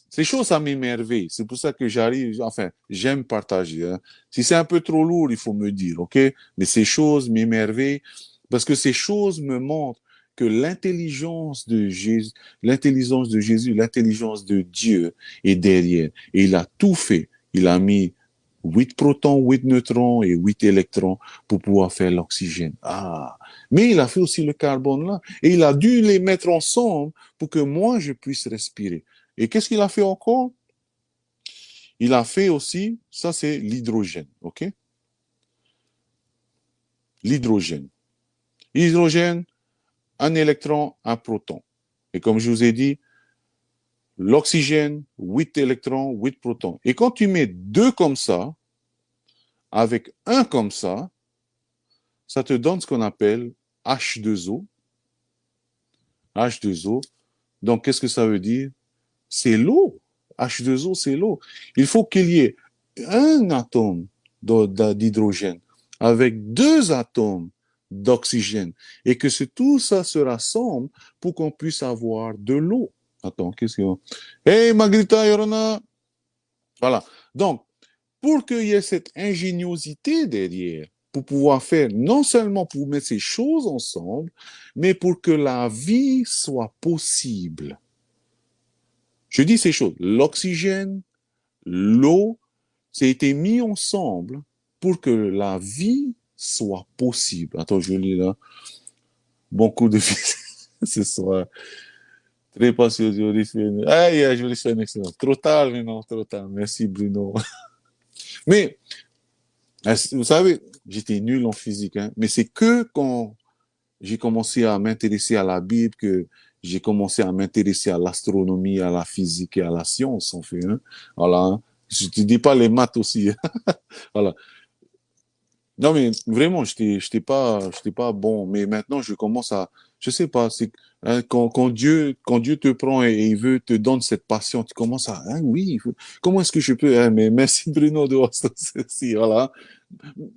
Ces choses, ça m'émerveille. C'est pour ça que j'arrive, enfin, j'aime partager. Hein. Si c'est un peu trop lourd, il faut me dire, ok? Mais ces choses m'émerveillent parce que ces choses me montrent que l'intelligence de Jésus, l'intelligence de Dieu est derrière. Et il a tout fait. Il a mis 8 protons, 8 neutrons et 8 électrons pour pouvoir faire l'oxygène. Ah! Mais il a fait aussi le carbone là. Et il a dû les mettre ensemble pour que moi, je puisse respirer. Et qu'est-ce qu'il a fait encore? Il a fait aussi, ça c'est l'hydrogène, ok? L'hydrogène. L'hydrogène, un électron, un proton. Et comme je vous ai dit, l'oxygène, 8 électrons, 8 protons. Et quand tu mets deux comme ça, avec un comme ça te donne ce qu'on appelle H2O. H2O. Donc, qu'est-ce que ça veut dire? C'est l'eau. H2O, c'est l'eau. Il faut qu'il y ait un atome d'hydrogène avec deux atomes d'oxygène et que tout ça se rassemble pour qu'on puisse avoir de l'eau. Attends, qu'est-ce qu'il y a? Hey, Magrita, Yorona! Voilà. Donc, pour qu'il y ait cette ingéniosité derrière, pour pouvoir faire, non seulement pour mettre ces choses ensemble, mais pour que la vie soit possible. Je dis ces choses. L'oxygène, l'eau, ça a été mis ensemble pour que la vie soit possible. Attends, je lis là. Bon coup de fils ce soir. Très patient, Aïe, je vais faire un excellent. Trop tard, mais non, trop tard. Merci, Bruno. Mais, vous savez, j'étais nul en physique, hein, mais c'est que quand j'ai commencé à m'intéresser à la Bible que j'ai commencé à m'intéresser à l'astronomie, à la physique et à la science, en fait. Hein. Voilà. Hein. Je te dis pas les maths aussi. Voilà. Non, mais vraiment, j'étais pas bon. Mais maintenant, je commence à, je sais pas, c'est, Hein, quand Dieu te prend et il veut te donner cette passion, tu commences à, ah oui, comment est-ce que je peux, hein, mais merci Bruno de ceci, voilà.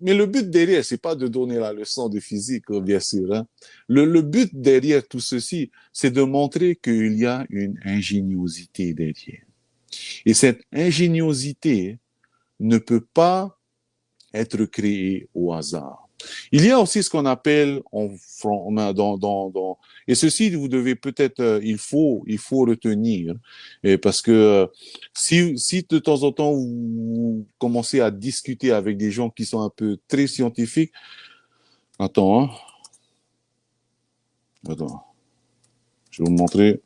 Mais le but derrière, c'est pas de donner la leçon de physique, bien sûr. Hein. Le but derrière tout ceci, c'est de montrer qu'il y a une ingéniosité derrière. Et cette ingéniosité ne peut pas être créée au hasard. Il y a aussi ce qu'on appelle et ceci vous devez peut-être il faut retenir et parce que si de temps en temps vous commencez à discuter avec des gens qui sont un peu très scientifiques, attends, hein, attends, je vais vous montrer.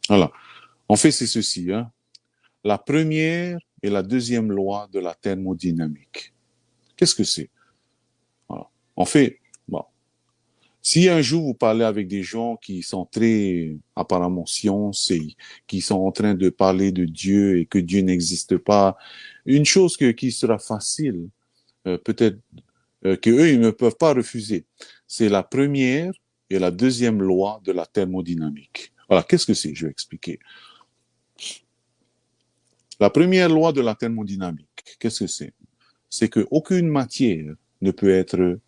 Voilà. En fait, c'est ceci, hein. La première et la deuxième loi de la thermodynamique. Qu'est-ce que c'est? Voilà. En fait, bon, si un jour vous parlez avec des gens qui sont très apparemment science et qui sont en train de parler de Dieu et que Dieu n'existe pas, une chose qui sera facile, peut-être que eux ils ne peuvent pas refuser, c'est la première et la deuxième loi de la thermodynamique. Voilà, qu'est-ce que c'est? Je vais expliquer. La première loi de la thermodynamique, qu'est-ce que c'est? C'est qu'aucune matière ne peut être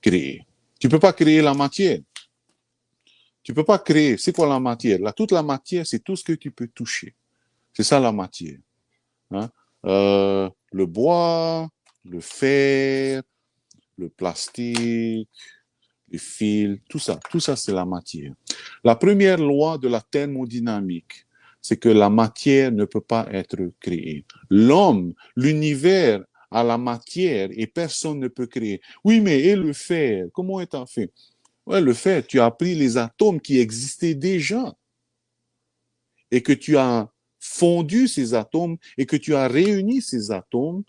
créée. Tu peux pas créer la matière. Tu peux pas créer. C'est quoi la matière? Toute la matière, c'est tout ce que tu peux toucher. C'est ça la matière. Hein? Le bois, le fer, le plastique, les fils, tout ça c'est la matière. La première loi de la thermodynamique, c'est que la matière ne peut pas être créée. L'homme, l'univers a la matière et personne ne peut créer. Oui, mais et le fer? Comment est-il fait? Ouais, le fer, tu as pris les atomes qui existaient déjà et que tu as fondu ces atomes et que tu as réuni ces atomes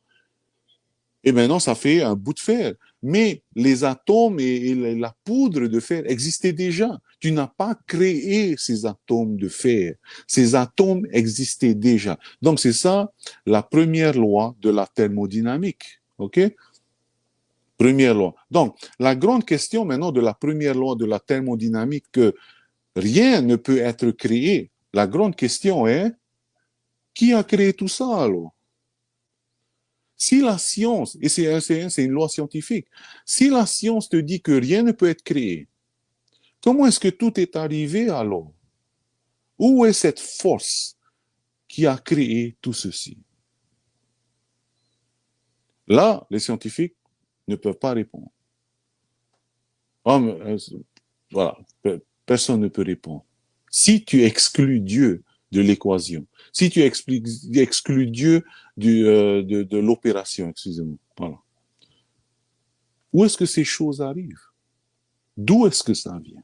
et maintenant ça fait un bout de fer. Mais les atomes et la poudre de fer existaient déjà. Tu n'as pas créé ces atomes de fer. Ces atomes existaient déjà. Donc c'est ça la première loi de la thermodynamique. OK? Première loi. Donc la grande question maintenant de la première loi de la thermodynamique, que rien ne peut être créé. La grande question est, qui a créé tout ça alors? Si la science, et c'est une loi scientifique, si la science te dit que rien ne peut être créé, comment est-ce que tout est arrivé alors? Où est cette force qui a créé tout ceci? Là, les scientifiques ne peuvent pas répondre. Oh, voilà, personne ne peut répondre. Si tu exclus Dieu de l'équation, si tu exclus Dieu de l'opération, excusez-moi, voilà. Où est-ce que ces choses arrivent? D'où est-ce que ça vient?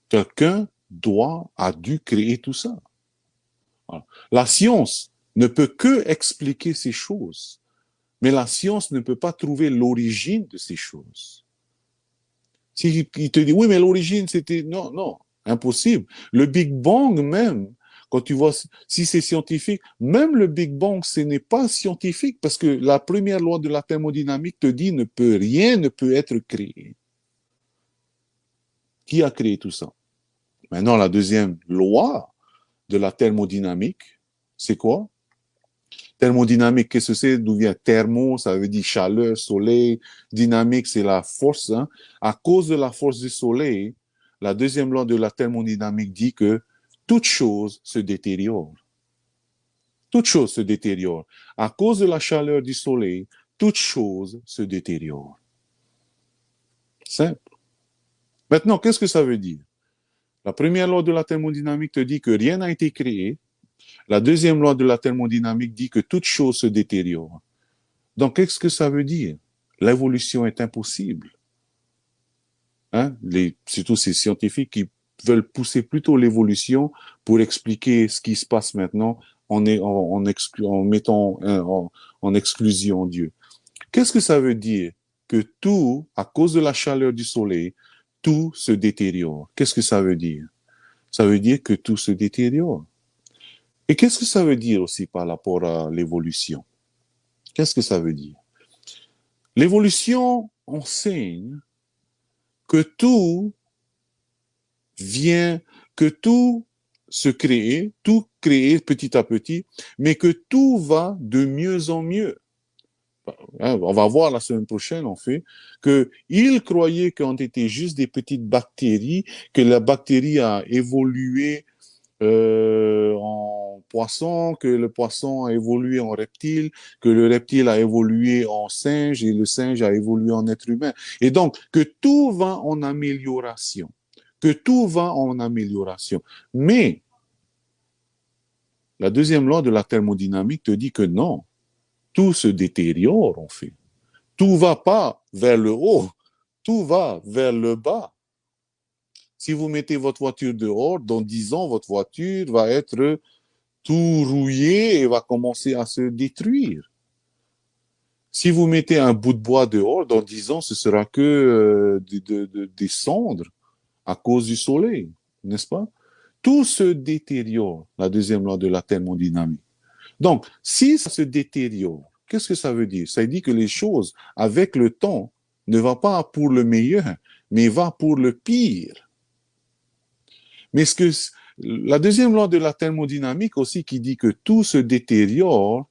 Quelqu'un a dû créer tout ça. Voilà. La science ne peut que expliquer ces choses, mais la science ne peut pas trouver l'origine de ces choses. Si il te dit, oui, mais l'origine, c'était... Non, non, impossible. Le Big Bang même, quand tu vois, si c'est scientifique, même le Big Bang, ce n'est pas scientifique parce que la première loi de la thermodynamique te dit rien ne peut être créé. Qui a créé tout ça? Maintenant, la deuxième loi de la thermodynamique, c'est quoi? Thermodynamique, qu'est-ce que c'est? D'où vient thermo? Ça veut dire chaleur, soleil. Dynamique, c'est la force. Hein? À cause de la force du soleil, la deuxième loi de la thermodynamique dit que toute chose se détériore. Toute chose se détériore. À cause de la chaleur du soleil, toute chose se détériore. Simple. Maintenant, qu'est-ce que ça veut dire? La première loi de la thermodynamique te dit que rien n'a été créé. La deuxième loi de la thermodynamique dit que toute chose se détériore. Donc, qu'est-ce que ça veut dire? L'évolution est impossible. Hein? Surtout ces scientifiques qui veulent pousser plutôt l'évolution pour expliquer ce qui se passe maintenant en mettant en exclusion Dieu. Qu'est-ce que ça veut dire? Que tout, à cause de la chaleur du soleil, tout se détériore. Qu'est-ce que ça veut dire? Ça veut dire que tout se détériore. Et qu'est-ce que ça veut dire aussi par rapport à l'évolution? Qu'est-ce que ça veut dire? L'évolution enseigne que tout vient, que tout se crée, tout créer petit à petit, mais que tout va de mieux en mieux. On va voir la semaine prochaine, en fait, qu'ils croyaient qu'on était juste des petites bactéries, que la bactérie a évolué en poisson, que le poisson a évolué en reptile, que le reptile a évolué en singe et le singe a évolué en être humain. Et donc, que tout va en amélioration. Que tout va en amélioration. Mais la deuxième loi de la thermodynamique te dit que non, tout se détériore, en fait. Tout va pas vers le haut, tout va vers le bas. Si vous mettez votre voiture dehors, dans 10 ans, votre voiture va être tout rouillée et va commencer à se détruire. Si vous mettez un bout de bois dehors, dans 10 ans, ce sera que des cendres à cause du soleil, n'est-ce pas? Tout se détériore, la deuxième loi de la thermodynamique. Donc, si ça se détériore, qu'est-ce que ça veut dire? Ça dit que les choses, avec le temps, ne vont pas pour le meilleur, mais vont pour le pire. Mais ce que la deuxième loi de la thermodynamique aussi qui dit que tout se détériore,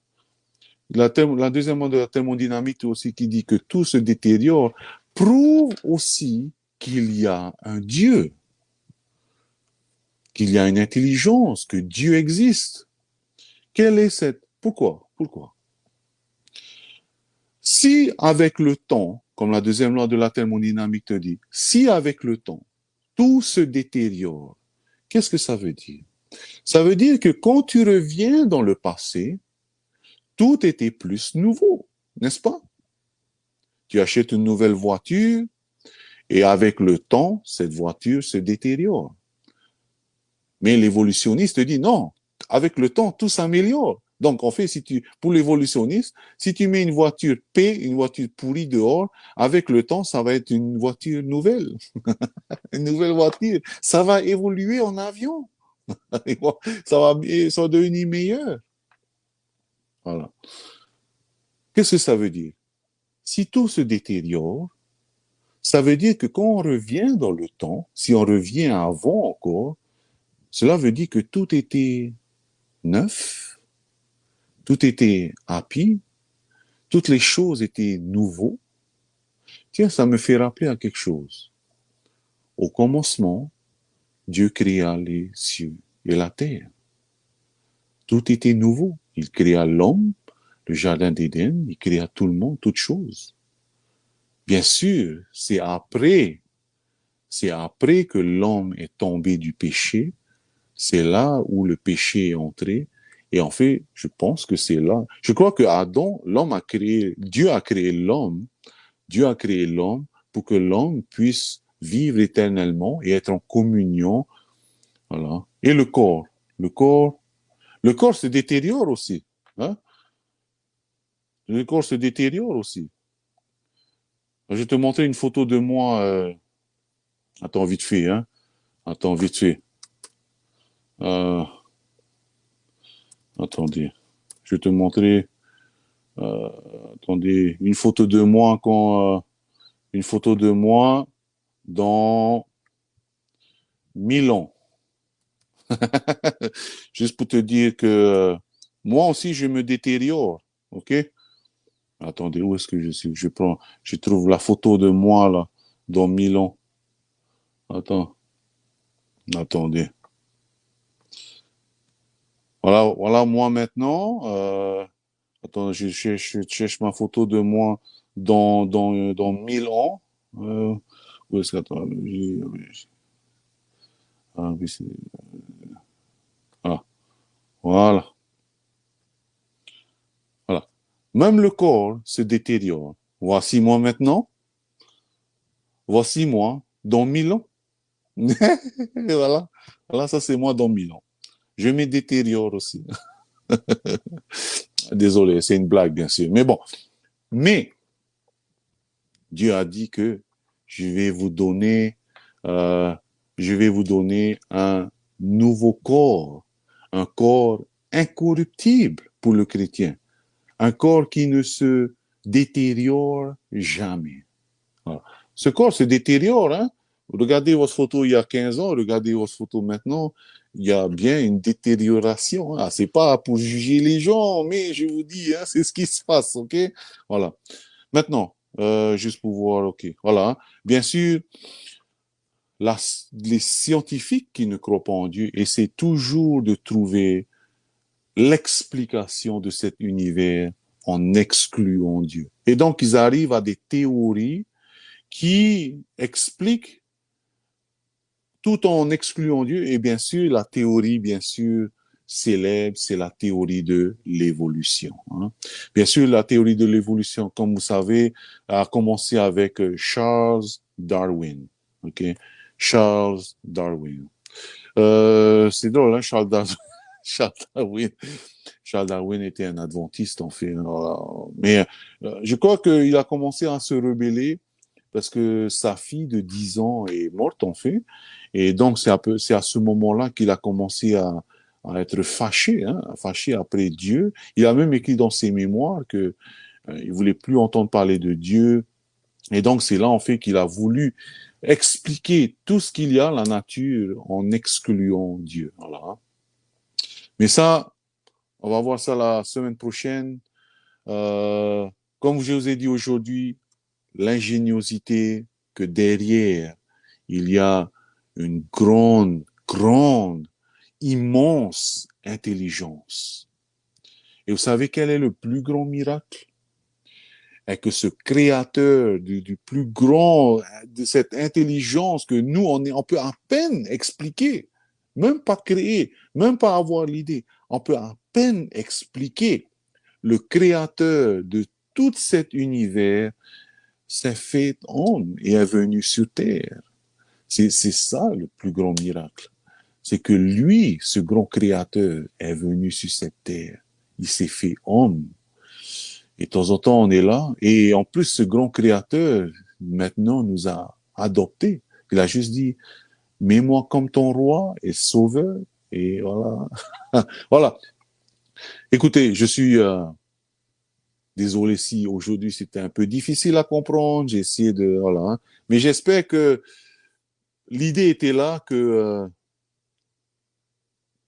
la deuxième loi de la thermodynamique aussi qui dit que tout se détériore, prouve aussi qu'il y a un Dieu, qu'il y a une intelligence, que Dieu existe. Quelle est cette... Pourquoi? Si avec le temps, comme la deuxième loi de la thermodynamique te dit, si avec le temps, tout se détériore, qu'est-ce que ça veut dire? Ça veut dire que quand tu reviens dans le passé, tout était plus nouveau, n'est-ce pas? Tu achètes une nouvelle voiture et avec le temps, cette voiture se détériore. Mais l'évolutionniste dit non, avec le temps, tout s'améliore. Donc, en fait, pour l'évolutionniste, si tu mets une voiture une voiture pourrie dehors, avec le temps, ça va être une voiture nouvelle. Une nouvelle voiture. Ça va évoluer en avion. Ça va devenir meilleur. Voilà. Qu'est-ce que ça veut dire? Si tout se détériore, ça veut dire que quand on revient dans le temps, si on revient avant encore, cela veut dire que tout était neuf, tout était happy, toutes les choses étaient nouveaux. Tiens, ça me fait rappeler à quelque chose. Au commencement, Dieu créa les cieux et la terre. Tout était nouveau. Il créa l'homme, le jardin d'Éden, il créa tout le monde, toutes choses. Bien sûr, c'est après que l'homme est tombé du péché, c'est là où le péché est entré. Et en fait, je pense que c'est là. Je crois que Dieu a créé l'homme pour que l'homme puisse vivre éternellement et être en communion. Voilà. Et le corps se détériore aussi. Hein? Le corps se détériore aussi. Je vais te montrer une photo de moi. Attends, vite fait. Hein? Attends, vite fait. Attendez. Je vais te montrer. Attendez. Une photo de moi dans 1000 ans. Juste pour te dire que moi aussi, je me détériore. OK? Attendez, où est-ce que je suis? Je trouve la photo de moi, là, dans 1000 ans. Attendez. Voilà moi maintenant. Attends, je cherche ma photo de moi dans 1000 ans. Où est-ce que... Attends, voilà. Voilà. Même le corps se détériore. Voici moi maintenant. Voici moi dans 1000 ans. Voilà. Voilà, ça c'est moi dans 1000 ans. Je me détériore aussi. Désolé, c'est une blague, bien sûr. Mais bon. Mais, Dieu a dit que je vais vous donner un nouveau corps. Un corps incorruptible pour le chrétien. Un corps qui ne se détériore jamais. Voilà. Ce corps se détériore, hein. Regardez votre photo il y a 15 ans, regardez votre photo maintenant, il y a bien une détérioration. Hein. C'est pas pour juger les gens, mais je vous dis, hein, c'est ce qui se passe, ok? Voilà. Maintenant, juste pour voir, ok. Voilà. Bien sûr, les scientifiques qui ne croient pas en Dieu essaient toujours de trouver l'explication de cet univers en excluant Dieu. Et donc, ils arrivent à des théories qui expliquent tout en excluant Dieu. Et bien sûr, la théorie, bien sûr, célèbre, c'est la théorie de l'évolution. Hein. Bien sûr, la théorie de l'évolution, comme vous savez, a commencé avec Charles Darwin. Ok, Charles Darwin. C'est drôle, hein, Charles Darwin. Charles Darwin. Charles Darwin était un adventiste, en fait. Mais je crois qu'il a commencé à se rebeller parce que sa fille de 10 ans est morte, en fait. Et donc, c'est à ce moment-là qu'il a commencé à être fâché, hein, fâché après Dieu. Il a même écrit dans ses mémoires que il voulait plus entendre parler de Dieu. Et donc, c'est là, en fait, qu'il a voulu expliquer tout ce qu'il y a, la nature, en excluant Dieu. Voilà. Mais ça, on va voir ça la semaine prochaine. Comme je vous ai dit aujourd'hui, l'ingéniosité que derrière, il y a une grande, immense intelligence. Et vous savez quel est le plus grand miracle? Et que ce créateur du plus grand, de cette intelligence que nous, on peut à peine expliquer, même pas créer, même pas avoir l'idée, on peut à peine expliquer le créateur de tout cet univers s'est fait homme et est venu sur terre. C'est ça le plus grand miracle. C'est que lui, ce grand créateur, est venu sur cette terre. Il s'est fait homme. Et de temps en temps, on est là. Et en plus, ce grand créateur, maintenant, nous a adoptés. Il a juste dit, mets-moi comme ton roi et sauveur. Et voilà. Voilà. Écoutez, je suis désolé si aujourd'hui c'était un peu difficile à comprendre. J'ai essayé de, voilà. Hein. Mais j'espère que l'idée était là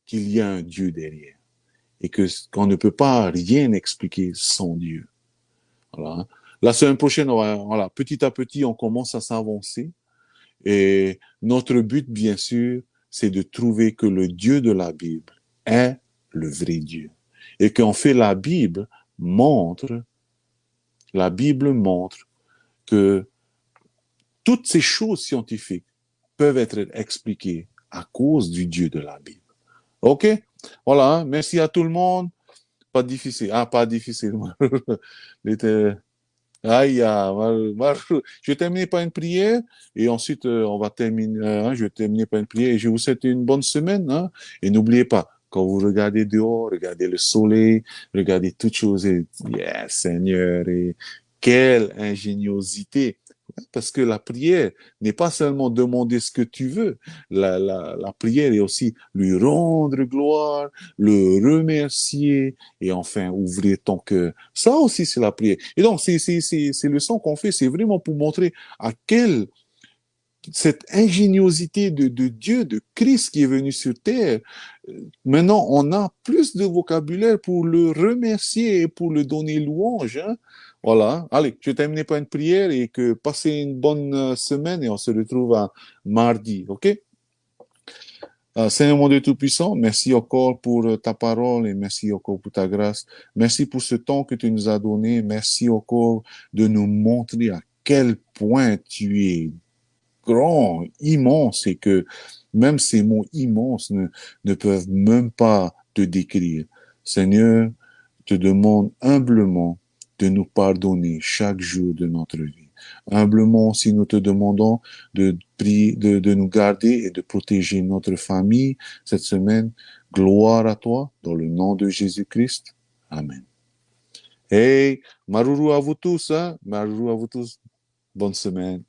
qu'il y a un Dieu derrière et qu'on ne peut pas rien expliquer sans Dieu. Voilà. La semaine prochaine, voilà, petit à petit, on commence à s'avancer et notre but, bien sûr, c'est de trouver que le Dieu de la Bible est le vrai Dieu et qu'en fait la Bible montre que toutes ces choses scientifiques peuvent être expliquées à cause du Dieu de la Bible. OK? Voilà, hein? Merci à tout le monde. Pas difficile. Ah, pas difficile. Aïe, je vais terminer par une prière et ensuite on va terminer. Je vais terminer par une prière et je vous souhaite une bonne semaine. Hein? Et n'oubliez pas, quand vous regardez dehors, regardez le soleil, regardez toutes choses et yes, Seigneur, et quelle ingéniosité. Parce que la prière n'est pas seulement demander ce que tu veux. La prière est aussi lui rendre gloire, le remercier et enfin ouvrir ton cœur. Ça aussi, c'est la prière. Et donc, ces leçons qu'on fait, c'est vraiment pour montrer à quelle cette ingéniosité de Dieu, de Christ qui est venu sur terre. Maintenant, on a plus de vocabulaire pour le remercier et pour le donner louange. Hein. Voilà. Allez, je vais terminer par une prière et que passez une bonne semaine et on se retrouve à mardi. OK? Seigneur mon Dieu Tout-Puissant, merci encore pour ta parole et merci encore pour ta grâce. Merci pour ce temps que tu nous as donné. Merci encore de nous montrer à quel point tu es grand, immense et que même ces mots immenses ne peuvent même pas te décrire. Seigneur, je te demande humblement de nous pardonner chaque jour de notre vie. Humblement aussi, nous te demandons de prier, de nous garder et de protéger notre famille cette semaine. Gloire à toi, dans le nom de Jésus-Christ. Amen. Hey, maruru à vous tous, hein? Maruru à vous tous. Bonne semaine.